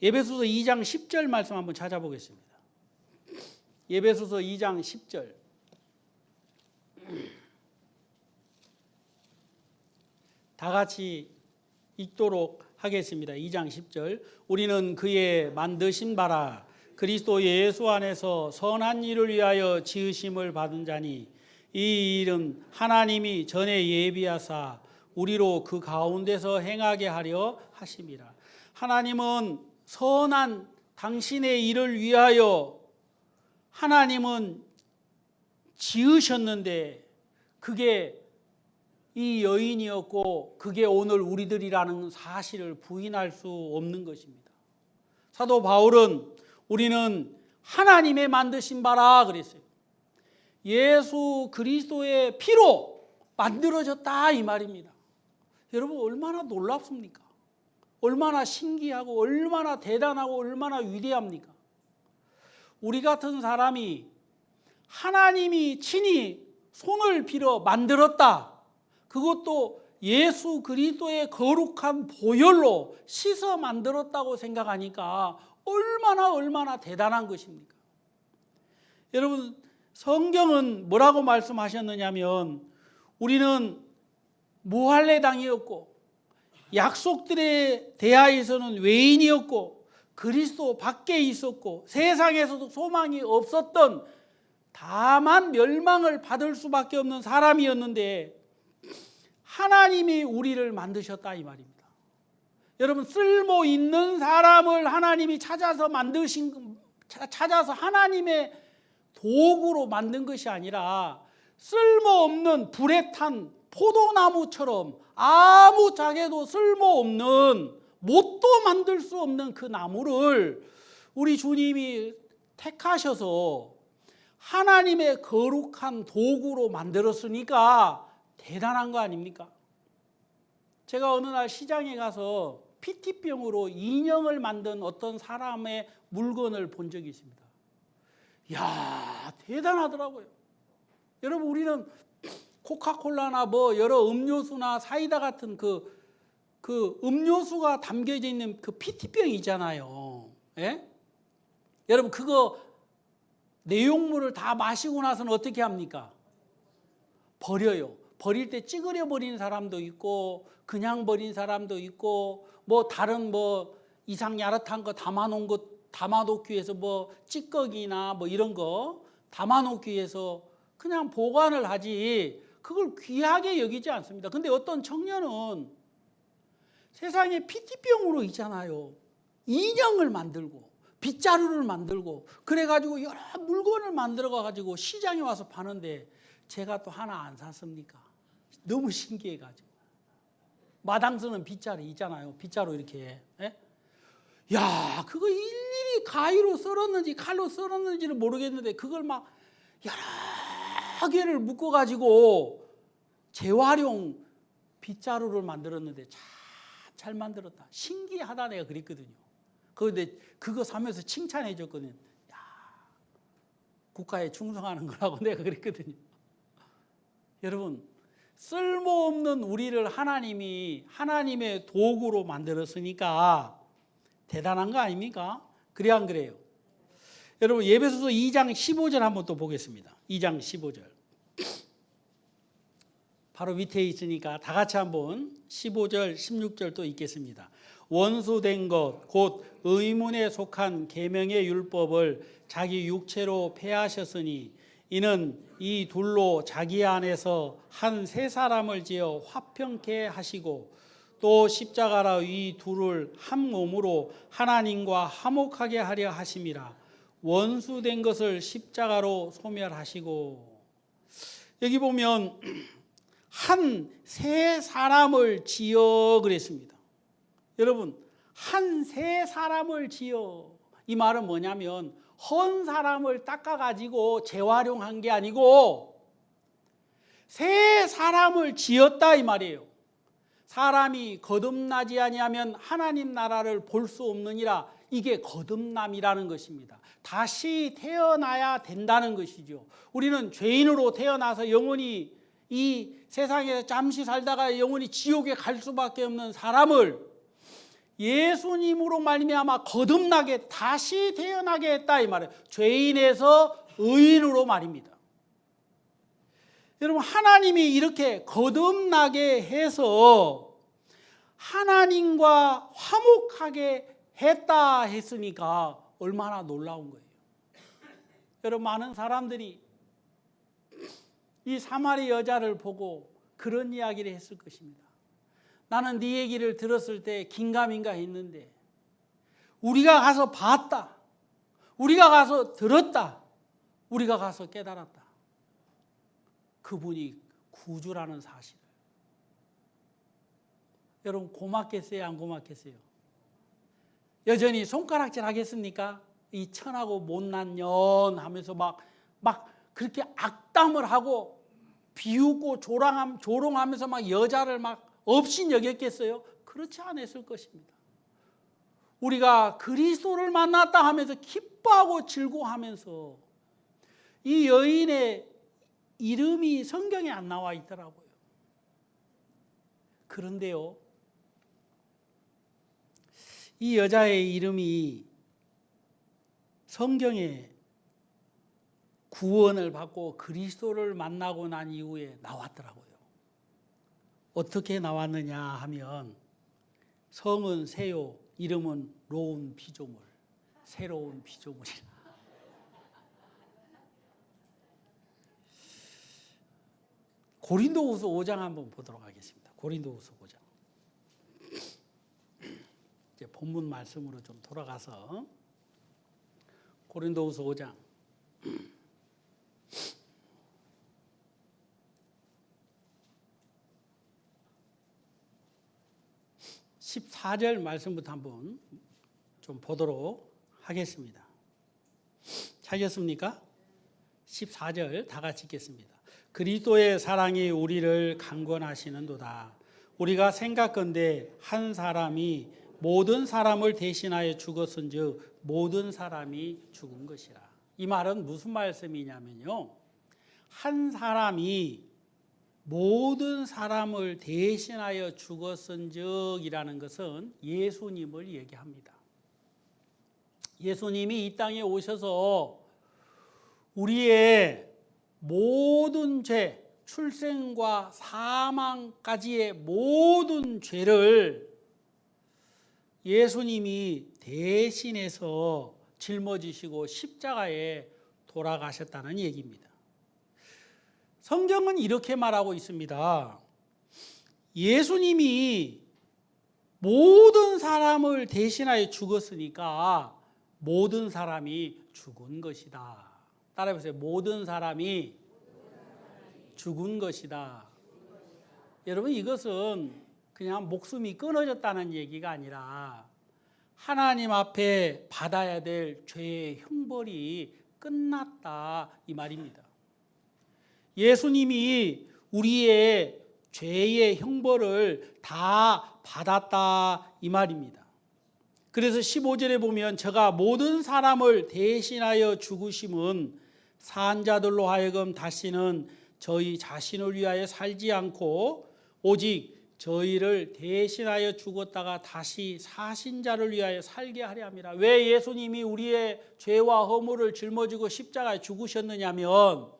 에베소서 2장 10절 말씀 한번 찾아보겠습니다. 에베소서 2장 10절. 다 같이 읽도록 하겠습니다. 2장 10절. 우리는 그의 만드신 바라 그리스도 예수 안에서 선한 일을 위하여 지으심을 받은 자니 이 일은 하나님이 전에 예비하사 우리로 그 가운데서 행하게 하려 하심이라. 하나님은 선한 당신의 일을 위하여 하나님은 지으셨는데 그게 이 여인이었고 그게 오늘 우리들이라는 사실을 부인할 수 없는 것입니다. 사도 바울은 우리는 하나님의 만드신 바라 그랬어요. 예수 그리스도의 피로 만들어졌다 이 말입니다. 여러분, 얼마나 놀랍습니까? 얼마나 신기하고 얼마나 대단하고 얼마나 위대합니까? 우리 같은 사람이 하나님이 친히 손을 빌어 만들었다. 그것도 예수 그리스도의 거룩한 보혈로 씻어 만들었다고 생각하니까 얼마나 대단한 것입니까? 여러분, 성경은 뭐라고 말씀하셨느냐면 우리는 무할례 당이었고 약속들에 대하여서는 외인이었고 그리스도 밖에 있었고 세상에서도 소망이 없었던 다만 멸망을 받을 수밖에 없는 사람이었는데 하나님이 우리를 만드셨다 이 말입니다. 여러분, 쓸모 있는 사람을 하나님이 찾아서 하나님의 도구로 만든 것이 아니라 쓸모없는 불에 탄 포도나무처럼 아무 짝에도 쓸모없는 못도 만들 수 없는 그 나무를 우리 주님이 택하셔서 하나님의 거룩한 도구로 만들었으니까 대단한 거 아닙니까? 제가 어느 날 시장에 가서 PT병으로 인형을 만든 어떤 사람의 물건을 본 적이 있습니다. 이야, 대단하더라고요. 여러분, 우리는 코카콜라나 뭐 여러 음료수나 사이다 같은 그 음료수가 담겨져 있는 그 PT병 있잖아요. 예? 여러분, 그거 내용물을 다 마시고 나서는 어떻게 합니까? 버려요. 버릴 때 찌그려 버리는 사람도 있고 그냥 버린 사람도 있고 뭐 다른 뭐 이상 야릇한 거 담아놓기 위해서 뭐 찌꺼기나 뭐 이런 거 담아놓기 위해서 그냥 보관을 하지 그걸 귀하게 여기지 않습니다. 근데 어떤 청년은 세상에 PT병으로 있잖아요. 인형을 만들고 빗자루를 만들고 그래가지고 여러 물건을 만들어가지고 시장에 와서 파는데 제가 또 하나 안 샀습니까? 너무 신기해가지고. 마당 쓰는 빗자루 있잖아요. 빗자루 이렇게. 예? 야, 그거 일일이 가위로 썰었는지 칼로 썰었는지는 모르겠는데 그걸 막 여러 개를 묶어가지고 재활용 빗자루를 만들었는데 참 잘 만들었다. 신기하다 내가 그랬거든요. 그런데 그거 사면서 칭찬해 줬거든요. 야, 국가에 충성하는 거라고 내가 그랬거든요. 여러분, 쓸모없는 우리를 하나님이 하나님의 도구로 만들었으니까 대단한 거 아닙니까? 그래 안 그래요? 여러분, 에베소서 2장 15절 한번 또 보겠습니다. 2장 15절. 바로 밑에 있으니까 다 같이 한번 15절 16절 또 읽겠습니다. 원수된 것 곧 의문에 속한 계명의 율법을 자기 육체로 폐하셨으니 이는 이 둘로 자기 안에서 한 새 사람을 지어 화평케 하시고 또 십자가라 이 둘을 한 몸으로 하나님과 화목하게 하려 하심이라. 원수된 것을 십자가로 소멸하시고. 여기 보면 한 새 사람을 지어 그랬습니다. 여러분, 한 새 사람을 지어, 이 말은 뭐냐면 헌 사람을 닦아가지고 재활용한 게 아니고 새 사람을 지었다 이 말이에요. 사람이 거듭나지 아니하면 하나님 나라를 볼 수 없느니라. 이게 거듭남이라는 것입니다. 다시 태어나야 된다는 것이죠. 우리는 죄인으로 태어나서 영원히 이 세상에서 잠시 살다가 영원히 지옥에 갈 수밖에 없는 사람을 예수님으로 말미암아 거듭나게 다시 태어나게 했다 이 말이에요. 죄인에서 의인으로 말입니다. 여러분, 하나님이 이렇게 거듭나게 해서 하나님과 화목하게 했다 했으니까 얼마나 놀라운 거예요. 여러분, 많은 사람들이 이 사마리 여자를 보고 그런 이야기를 했을 것입니다. 나는 네 얘기를 들었을 때 긴가민가 했는데 우리가 가서 봤다. 우리가 가서 들었다. 우리가 가서 깨달았다. 그분이 구주라는 사실을. 여러분, 고맙겠어요? 안 고맙겠어요? 여전히 손가락질 하겠습니까? 이 천하고 못난 년 하면서 막 그렇게 악담을 하고 비웃고 조롱하면서 막 여자를 막 없인 여겼겠어요? 그렇지 않았을 것입니다. 우리가 그리스도를 만났다 하면서 기뻐하고 즐거워하면서 이 여인의 이름이 성경에 안 나와 있더라고요. 그런데요, 이 여자의 이름이 성경에 구원을 받고 그리스도를 만나고 난 이후에 나왔더라고요. 어떻게 나왔느냐 하면 성은 새요, 이름은 로운 피조물, 새로운 피조물이라. 고린도후서 5장 한번 보도록 하겠습니다. 고린도후서 5장. 이제 본문 말씀으로 좀 돌아가서 고린도후서 5장 14절 말씀부터 한번 좀 보도록 하겠습니다. 찾으셨습니까? 14절 다 같이 읽겠습니다. 그리스도의 사랑이 우리를 강권하시는도다. 우리가 생각건대 한 사람이 모든 사람을 대신하여 죽었은즉 모든 사람이 죽은 것이라. 이 말은 무슨 말씀이냐면요, 한 사람이 모든 사람을 대신하여 죽었은즉이라는 것은 예수님을 얘기합니다. 예수님이 이 땅에 오셔서 우리의 모든 죄, 출생과 사망까지의 모든 죄를 예수님이 대신해서 짊어지시고 십자가에 돌아가셨다는 얘기입니다. 성경은 이렇게 말하고 있습니다. 예수님이 모든 사람을 대신하여 죽었으니까 모든 사람이 죽은 것이다. 따라해보세요. 모든 사람이 죽은 것이다. 여러분, 이것은 그냥 목숨이 끊어졌다는 얘기가 아니라 하나님 앞에 받아야 될 죄의 형벌이 끝났다, 이 말입니다. 예수님이 우리의 죄의 형벌을 다 받았다, 이 말입니다. 그래서 15절에 보면 저가 모든 사람을 대신하여 죽으심은 산 자들로 하여금 다시는 저희 자신을 위하여 살지 않고 오직 저희를 대신하여 죽었다가 다시 사신 자를 위하여 살게 하려 함이라. 왜 예수님이 우리의 죄와 허물을 짊어지고 십자가에 죽으셨느냐면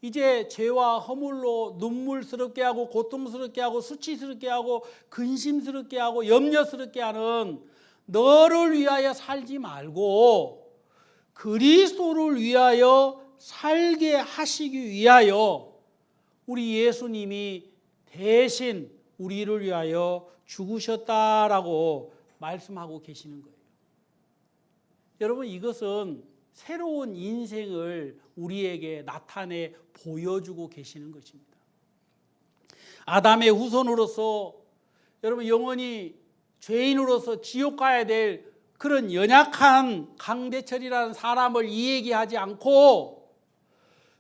이제 죄와 허물로 눈물스럽게 하고 고통스럽게 하고 수치스럽게 하고 근심스럽게 하고 염려스럽게 하는 너를 위하여 살지 말고 그리스도를 위하여 살게 하시기 위하여 우리 예수님이 대신 우리를 위하여 죽으셨다라고 말씀하고 계시는 거예요. 여러분, 이것은 새로운 인생을 우리에게 나타내 보여주고 계시는 것입니다. 아담의 후손으로서 여러분 영원히 죄인으로서 지옥 가야 될 그런 연약한 강대철이라는 사람을 이야기하지 않고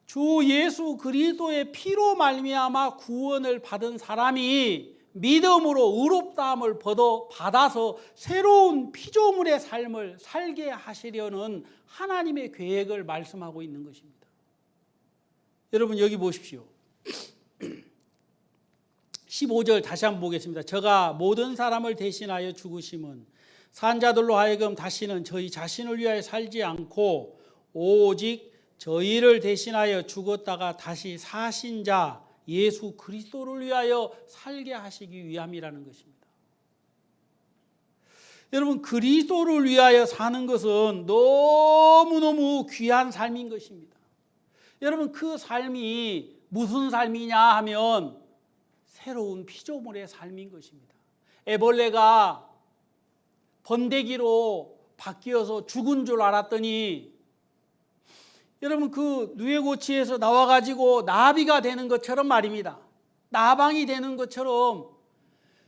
주 예수 그리스도의 피로 말미암아 구원을 받은 사람이 믿음으로 의롭다함을 받아서 새로운 피조물의 삶을 살게 하시려는 하나님의 계획을 말씀하고 있는 것입니다. 여러분, 여기 보십시오. 15절 다시 한번 보겠습니다. 저가 모든 사람을 대신하여 죽으심은 산자들로 하여금 다시는 저희 자신을 위하여 살지 않고 오직 저희를 대신하여 죽었다가 다시 사신 자 예수 그리스도를 위하여 살게 하시기 위함이라는 것입니다. 여러분, 그리스도를 위하여 사는 것은 너무너무 귀한 삶인 것입니다. 여러분, 그 삶이 무슨 삶이냐 하면 새로운 피조물의 삶인 것입니다. 애벌레가 번데기로 바뀌어서 죽은 줄 알았더니 여러분, 그 누에고치에서 나와가지고 나비가 되는 것처럼 말입니다. 나방이 되는 것처럼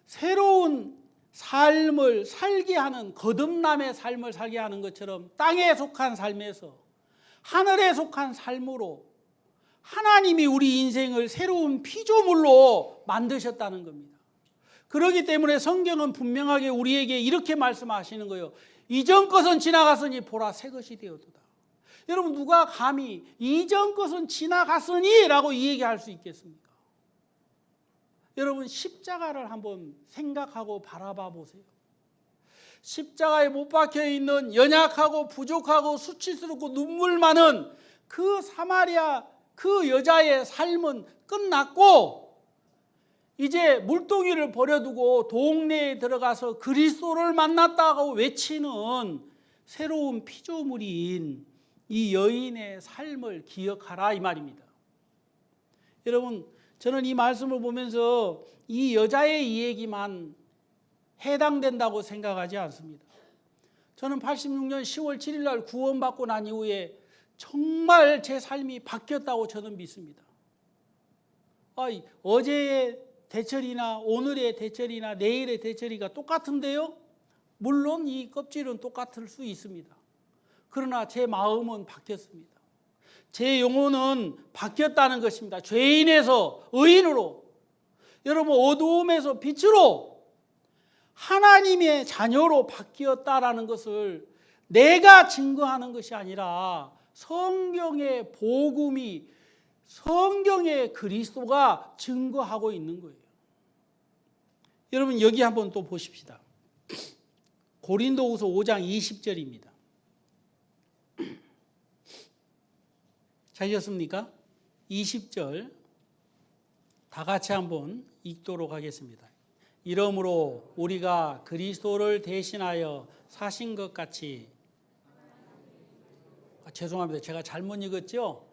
새로운 삶을 살게 하는, 거듭남의 삶을 살게 하는 것처럼 땅에 속한 삶에서 하늘에 속한 삶으로 하나님이 우리 인생을 새로운 피조물로 만드셨다는 겁니다. 그렇기 때문에 성경은 분명하게 우리에게 이렇게 말씀하시는 거예요. 이전 것은 지나갔으니 보라 새 것이 되었도다. 여러분, 누가 감히 이전 것은 지나갔으니 라고 얘기할 수 있겠습니까? 여러분, 십자가를 한번 생각하고 바라봐 보세요. 십자가에 못 박혀 있는 연약하고 부족하고 수치스럽고 눈물 많은 그 사마리아 그 여자의 삶은 끝났고 이제 물동이를 버려두고 동네에 들어가서 그리스도를 만났다고 외치는 새로운 피조물인 이 여인의 삶을 기억하라, 이 말입니다. 여러분, 저는 이 말씀을 보면서 이 여자의 이 얘기만 해당된다고 생각하지 않습니다. 저는 86년 10월 7일 날 구원받고 난 이후에 정말 제 삶이 바뀌었다고 저는 믿습니다. 어제의 대철이나 오늘의 대철이나 내일의 대철이가 똑같은데요? 물론 이 껍질은 똑같을 수 있습니다. 그러나 제 마음은 바뀌었습니다. 제 영혼은 바뀌었다는 것입니다. 죄인에서 의인으로, 여러분 어두움에서 빛으로 하나님의 자녀로 바뀌었다라는 것을 내가 증거하는 것이 아니라 성경의 복음이, 성경의 그리스도가 증거하고 있는 거예요. 여러분, 여기 한번 또 보십시다. 고린도후서 5장 20절입니다. 찾으셨습니까? 20절 다 같이 한번 읽도록 하겠습니다. 이러므로 우리가 그리스도를 대신하여 사신 것 같이, 죄송합니다. 제가 잘못 읽었죠?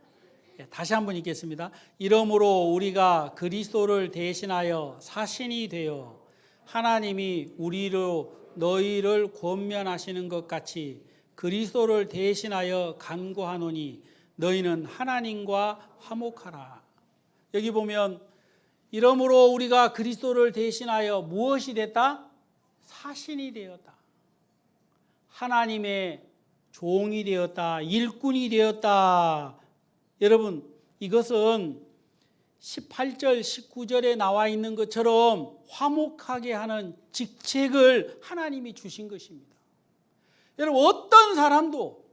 다시 한번 읽겠습니다. 이러므로 우리가 그리스도를 대신하여 사신이 되어 하나님이 우리로 너희를 권면하시는 것 같이 그리스도를 대신하여 간구하노니 너희는 하나님과 화목하라. 여기 보면 이러므로 우리가 그리스도를 대신하여 무엇이 됐다? 사신이 되었다. 하나님의 종이 되었다. 일꾼이 되었다. 여러분, 이것은 18절, 19절에 나와 있는 것처럼 화목하게 하는 직책을 하나님이 주신 것입니다. 여러분, 어떤 사람도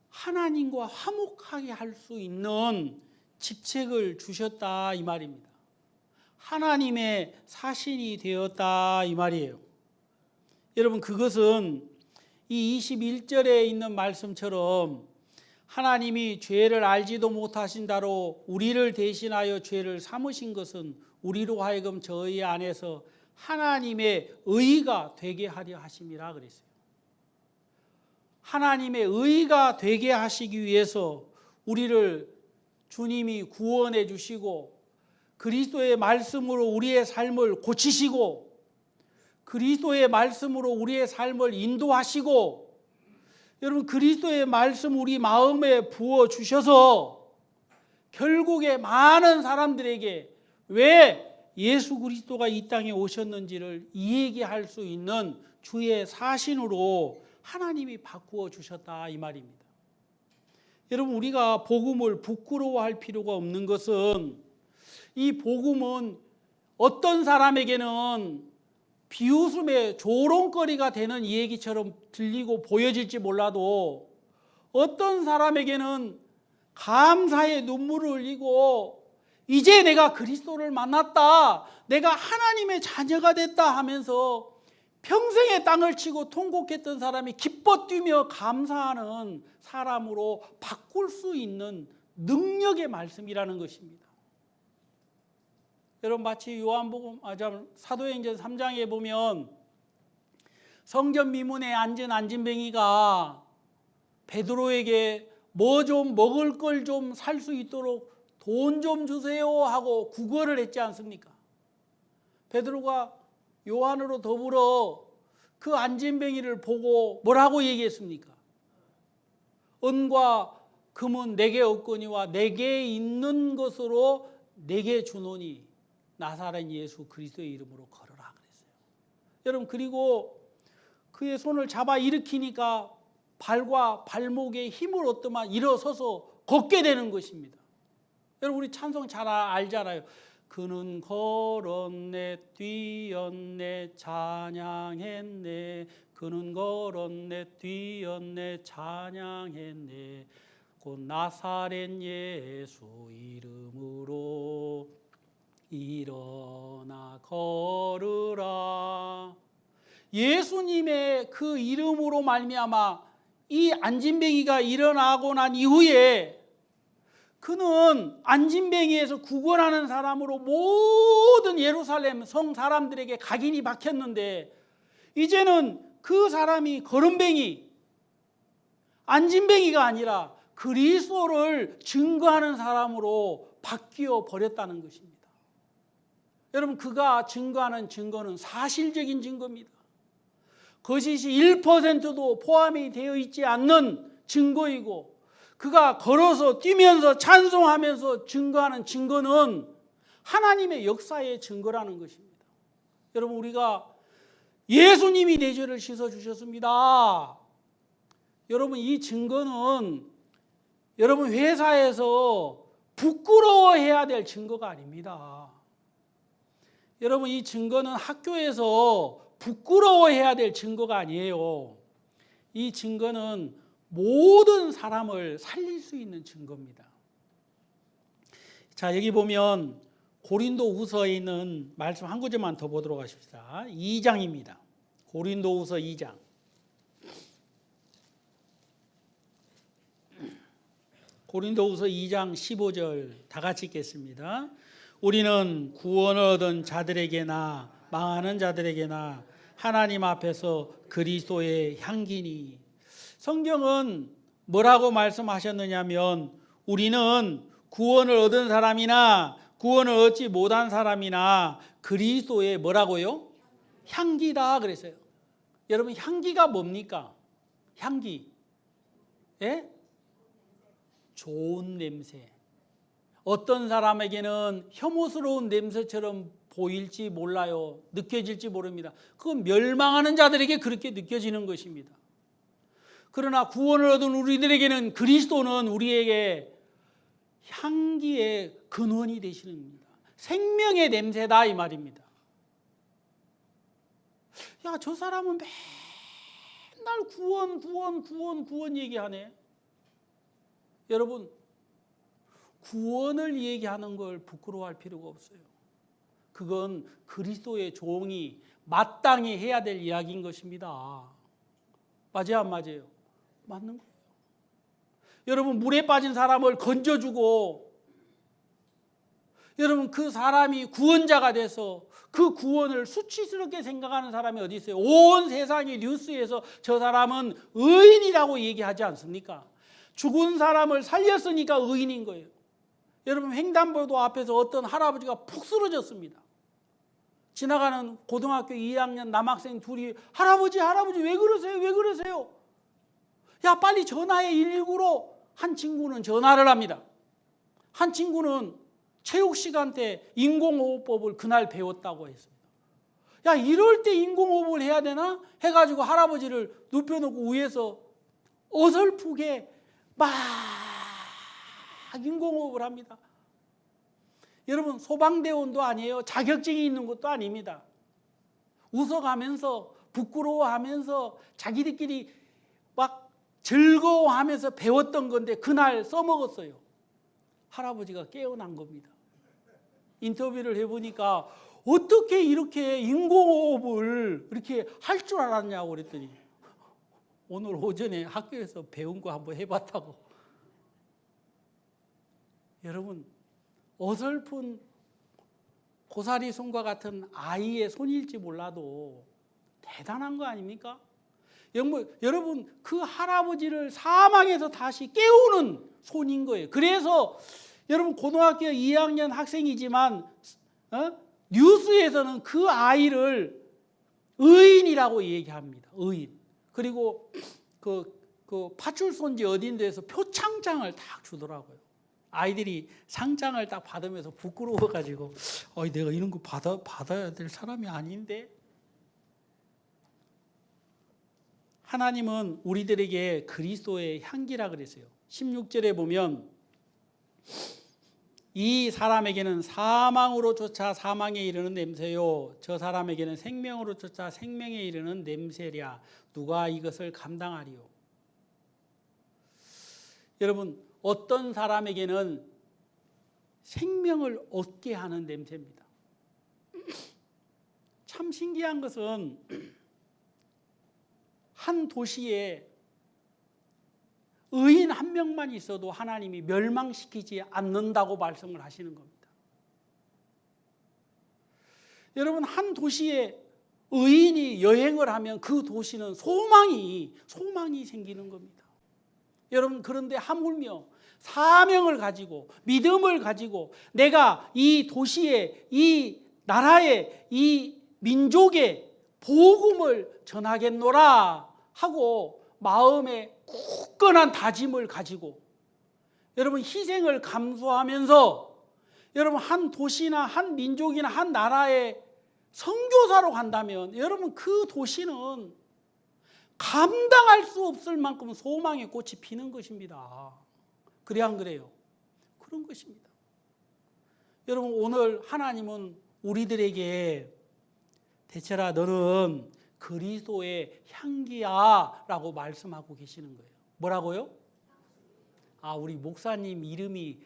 하나님과 화목하게 할 수 있는 직책을 주셨다 이 말입니다. 하나님의 사신이 되었다 이 말이에요. 여러분, 그것은 이 21절에 있는 말씀처럼 하나님이 죄를 알지도 못하신다로 우리를 대신하여 죄를 삼으신 것은 우리로 하여금 저희 안에서 하나님의 의가 되게 하려 하심이라 그랬어요. 하나님의 의가 되게 하시기 위해서 우리를 주님이 구원해 주시고 그리스도의 말씀으로 우리의 삶을 고치시고 그리스도의 말씀으로 우리의 삶을 인도하시고 여러분 그리스도의 말씀 우리 마음에 부어 주셔서 결국에 많은 사람들에게 왜 예수 그리스도가 이 땅에 오셨는지를 이야기할 수 있는 주의 사신으로 하나님이 바꾸어 주셨다 이 말입니다. 여러분 우리가 복음을 부끄러워할 필요가 없는 것은 이 복음은 어떤 사람에게는 비웃음의 조롱거리가 되는 얘기처럼 들리고 보여질지 몰라도 어떤 사람에게는 감사의 눈물을 흘리고 이제 내가 그리스도를 만났다, 내가 하나님의 자녀가 됐다 하면서 평생의 땅을 치고 통곡했던 사람이 기뻐 뛰며 감사하는 사람으로 바꿀 수 있는 능력의 말씀이라는 것입니다. 여러분 마치 사도행전 3장에 보면 성전 미문에 앉은 안진뱅이가 베드로에게 뭐 좀 먹을 걸 좀 살 수 있도록 돈 좀 주세요 하고 구걸을 했지 않습니까? 베드로가 요한으로 더불어 그 안진뱅이를 보고 뭐라고 얘기했습니까? 은과 금은 내게 없거니와 내게 있는 것으로 내게 주노니 나사렛 예수 그리스도의 이름으로 걸어라 그랬어요. 여러분 그리고 그의 손을 잡아 일으키니까 발과 발목에 힘을 얻더만 일어서서 걷게 되는 것입니다. 여러분 우리 찬송 잘 알잖아요. 그는 걸었네 뛰었네 찬양했네 그는 걸었네 뛰었네 찬양했네 곧 나사렛 예수 이름으로 일어나 걸으라. 예수님의 그 이름으로 말미암아 이 안진뱅이가 일어나고 난 이후에 그는 안진뱅이에서 구걸하는 사람으로 모든 예루살렘 성 사람들에게 각인이 박혔는데 이제는 그 사람이 거름뱅이 안진뱅이가 아니라 그리스도를 증거하는 사람으로 바뀌어 버렸다는 것입니다. 여러분 그가 증거하는 증거는 사실적인 증거입니다. 거짓이 1%도 포함이 되어 있지 않는 증거이고 그가 걸어서 뛰면서 찬송하면서 증거하는 증거는 하나님의 역사의 증거라는 것입니다. 여러분 우리가 예수님이 내 죄를 씻어주셨습니다. 여러분 이 증거는 여러분 회사에서 부끄러워해야 될 증거가 아닙니다. 여러분 이 증거는 학교에서 부끄러워해야 될 증거가 아니에요. 이 증거는 모든 사람을 살릴 수 있는 증거입니다. 자 여기 보면 고린도후서에 있는 말씀 한 구절만 더 보도록 하십시다. 2장입니다. 고린도후서 2장. 고린도후서 2장 15절 다 같이 읽겠습니다. 우리는 구원을 얻은 자들에게나 망하는 자들에게나 하나님 앞에서 그리스도의 향기니. 성경은 뭐라고 말씀하셨느냐면 우리는 구원을 얻은 사람이나 구원을 얻지 못한 사람이나 그리스도의 뭐라고요? 향기다 그랬어요. 여러분 향기가 뭡니까? 향기. 예? 좋은 냄새. 어떤 사람에게는 혐오스러운 냄새처럼 보일지 몰라요. 느껴질지 모릅니다. 그건 멸망하는 자들에게 그렇게 느껴지는 것입니다. 그러나 구원을 얻은 우리들에게는 그리스도는 우리에게 향기의 근원이 되시는 겁니다. 생명의 냄새다 이 말입니다. 야, 저 사람은 맨날 구원 얘기하네. 여러분, 구원을 얘기하는 걸 부끄러워할 필요가 없어요. 그건 그리스도의 종이 마땅히 해야 될 이야기인 것입니다. 맞아요, 안 맞아요? 맞는 거예요. 여러분, 물에 빠진 사람을 건져주고, 여러분, 그 사람이 구원자가 돼서 그 구원을 수치스럽게 생각하는 사람이 어디 있어요? 온 세상의 뉴스에서 저 사람은 의인이라고 얘기하지 않습니까? 죽은 사람을 살렸으니까 의인인 거예요. 여러분, 횡단보도 앞에서 어떤 할아버지가 푹 쓰러졌습니다. 지나가는 고등학교 2학년 남학생 둘이 할아버지 왜 그러세요? 야, 빨리 전화해 119로. 한 친구는 전화를 합니다. 한 친구는 체육 시간 때 인공호흡법을 그날 배웠다고 했습니다. 야, 이럴 때 인공호흡을 해야 되나? 해가지고 할아버지를 눕혀놓고 위에서 어설프게 막 인공호흡을 합니다. 여러분, 소방대원도 아니에요. 자격증이 있는 것도 아닙니다. 웃어가면서 부끄러워하면서 자기들끼리 막 즐거워하면서 배웠던 건데 그날 써먹었어요. 할아버지가 깨어난 겁니다. 인터뷰를 해보니까 어떻게 이렇게 인공호흡을 이렇게 할 줄 알았냐고 그랬더니 오늘 오전에 학교에서 배운 거 한번 해봤다고. 여러분, 어설픈 고사리 손과 같은 아이의 손일지 몰라도 대단한 거 아닙니까? 여러분, 그 할아버지를 사망해서 다시 깨우는 손인 거예요. 그래서 여러분, 고등학교 2학년 학생이지만 뉴스에서는 그 아이를 의인이라고 얘기합니다. 의인. 그리고 그 파출소인지 어딘 데서 표창장을 딱 주더라고요. 아이들이 상장을 딱 받으면서 부끄러워가지고 내가 이런 거 받아야 될 사람이 아닌데. 하나님은 우리들에게 그리스도의 향기라 그랬어요. 16절에 보면 이 사람에게는 사망으로 쫓아 사망에 이르는 냄새요, 저 사람에게는 생명으로 쫓아 생명에 이르는 냄새랴. 누가 이것을 감당하리요? 여러분, 어떤 사람에게는 생명을 얻게 하는 냄새입니다. 참 신기한 것은 한 도시에 의인 한 명만 있어도 하나님이 멸망시키지 않는다고 말씀을 하시는 겁니다. 여러분, 한 도시에 의인이 여행을 하면 그 도시는 소망이 생기는 겁니다. 여러분, 그런데 하물며 사명을 가지고 믿음을 가지고 내가 이 도시에, 이 나라에, 이 민족에 복음을 전하겠노라 하고 마음에 굳건한 다짐을 가지고 여러분, 희생을 감수하면서 여러분, 한 도시나 한 민족이나 한 나라에 선교사로 간다면 여러분, 그 도시는 감당할 수 없을 만큼 소망의 꽃이 피는 것입니다. 그래 안 그래요? 그런 것입니다. 여러분, 오늘 하나님은 우리들에게 대체라 너는 그리스도의 향기야 라고 말씀하고 계시는 거예요. 뭐라고요? 우리 목사님 이름이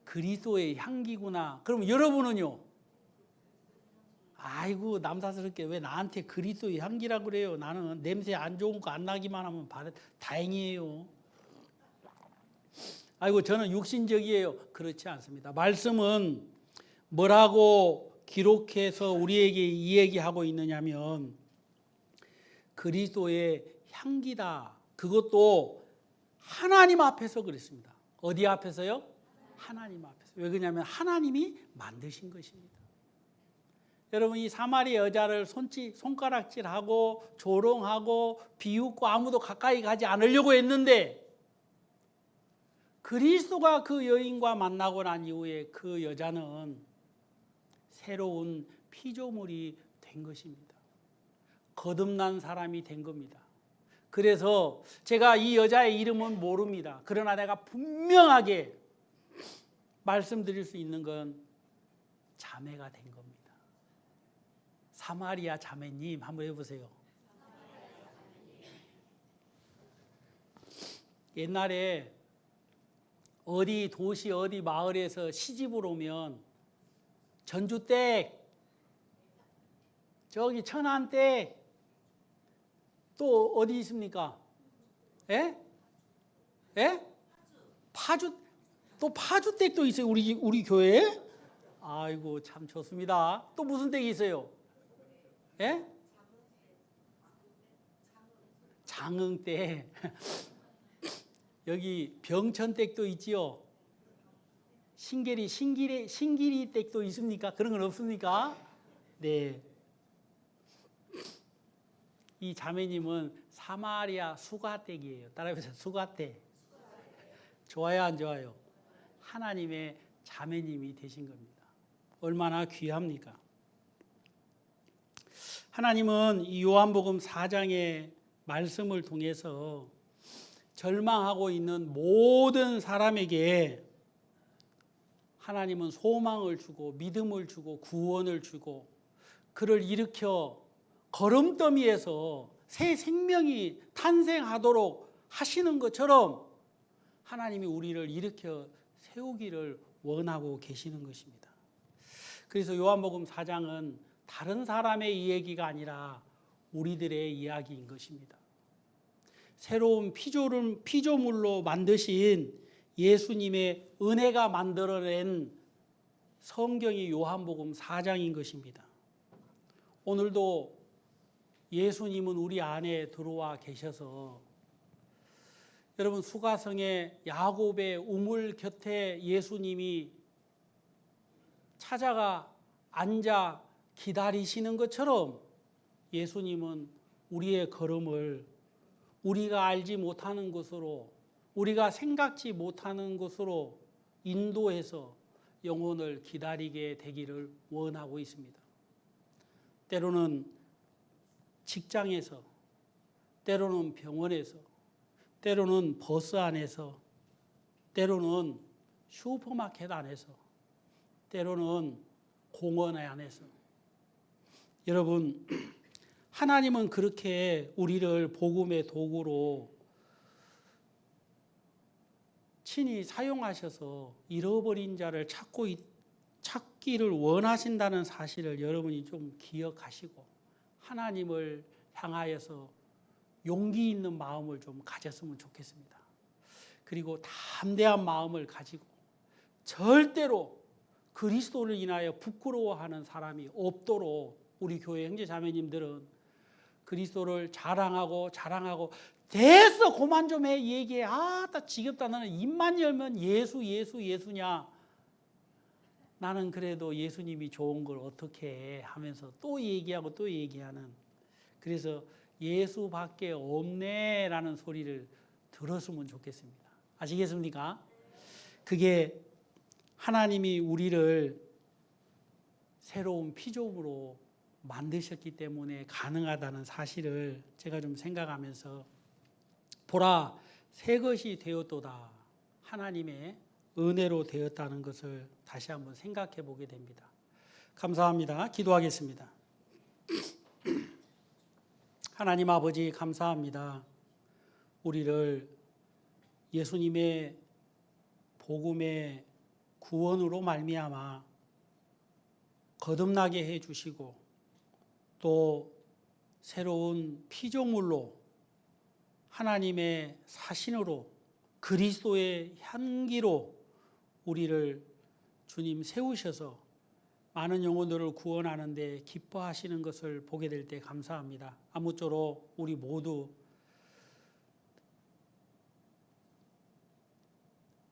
그리스도의 향기구나. 그럼 여러분은요? 아이고, 남사스럽게 왜 나한테 그리스도의 향기라고 그래요? 나는 냄새 안 좋은 거 안 나기만 하면 다행이에요. 아이고, 저는 육신적이에요. 그렇지 않습니다. 말씀은 뭐라고 기록해서 우리에게 이 얘기하고 있느냐면 그리스도의 향기다. 그것도 하나님 앞에서 그랬습니다. 어디 앞에서요? 하나님 앞에서. 왜 그러냐면 하나님이 만드신 것입니다. 여러분, 이 사마리 여자를 손가락질하고 조롱하고 비웃고 아무도 가까이 가지 않으려고 했는데 그리스도가 그 여인과 만나고 난 이후에 그 여자는 새로운 피조물이 된 것입니다. 거듭난 사람이 된 겁니다. 그래서 제가 이 여자의 이름은 모릅니다. 그러나 내가 분명하게 말씀드릴 수 있는 건 자매가 된 겁니다. 사마리아 자매님 한번 해보세요. 옛날에 어디 도시 어디 마을에서 시집을 오면 전주댁, 저기 천안댁, 또 어디 있습니까? 예? 예? 파주, 또 파주댁도 있어요. 우리 교회에? 아이고 참 좋습니다. 또 무슨 댁이 있어요? 예? 장흥댁. 여기 병천댁도 있지요. 신기리 댁도 있습니까? 그런 건 없습니까? 네. 이 자매님은 사마리아 수가댁이에요. 따라해보세요. 수가댁. 좋아요, 안 좋아요? 하나님의 자매님이 되신 겁니다. 얼마나 귀합니까? 하나님은 이 요한복음 4장의 말씀을 통해서 절망하고 있는 모든 사람에게 하나님은 소망을 주고 믿음을 주고 구원을 주고 그를 일으켜 걸음더미에서 새 생명이 탄생하도록 하시는 것처럼 하나님이 우리를 일으켜 세우기를 원하고 계시는 것입니다. 그래서 요한복음 4장은 다른 사람의 이야기가 아니라 우리들의 이야기인 것입니다. 새로운 피조물로 만드신 예수님의 은혜가 만들어낸 성경이 요한복음 4장인 것입니다. 오늘도 예수님은 우리 안에 들어와 계셔서 여러분 수가성의 야곱의 우물 곁에 예수님이 찾아가 앉아 기다리시는 것처럼 예수님은 우리의 걸음을 우리가 알지 못하는 곳으로 우리가 생각지 못하는 곳으로 인도해서 영혼을 기다리게 되기를 원하고 있습니다. 때로는 직장에서, 때로는 병원에서, 때로는 버스 안에서, 때로는 슈퍼마켓 안에서, 때로는 공원 안에서. 여러분, 하나님은 그렇게 우리를 복음의 도구로 친히 사용하셔서 잃어버린 자를 찾기를 원하신다는 사실을 여러분이 좀 기억하시고 하나님을 향하여서 용기 있는 마음을 좀 가졌으면 좋겠습니다. 그리고 담대한 마음을 가지고 절대로 그리스도를 인하여 부끄러워하는 사람이 없도록 우리 교회 형제 자매님들은 그리스도를 자랑하고 됐어 그만 좀 해 얘기해. 나 지겹다. 너는 입만 열면 예수냐. 나는 그래도 예수님이 좋은 걸 어떻게 해 하면서 또 얘기하고 또 얘기하는. 그래서 예수밖에 없네라는 소리를 들었으면 좋겠습니다. 아시겠습니까? 그게 하나님이 우리를 새로운 피조물로 만드셨기 때문에 가능하다는 사실을 제가 좀 생각하면서 보라 새 것이 되었도다. 하나님의 은혜로 되었다는 것을 다시 한번 생각해 보게 됩니다. 감사합니다. 기도하겠습니다. 하나님 아버지 감사합니다. 우리를 예수님의 복음의 구원으로 말미암아 거듭나게 해주시고 또 새로운 피조물로 하나님의 사신으로 그리스도의 향기로 우리를 주님 세우셔서 많은 영혼들을 구원하는 데 기뻐하시는 것을 보게 될 때 감사합니다. 아무쪼록 우리 모두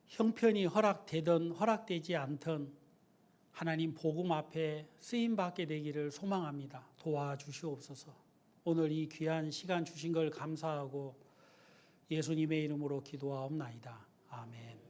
형편이 허락되든 허락되지 않든 하나님 복음 앞에 쓰임받게 되기를 소망합니다. 도와주시옵소서. 오늘 이 귀한 시간 주신 걸 감사하고 예수님의 이름으로 기도하옵나이다. 아멘.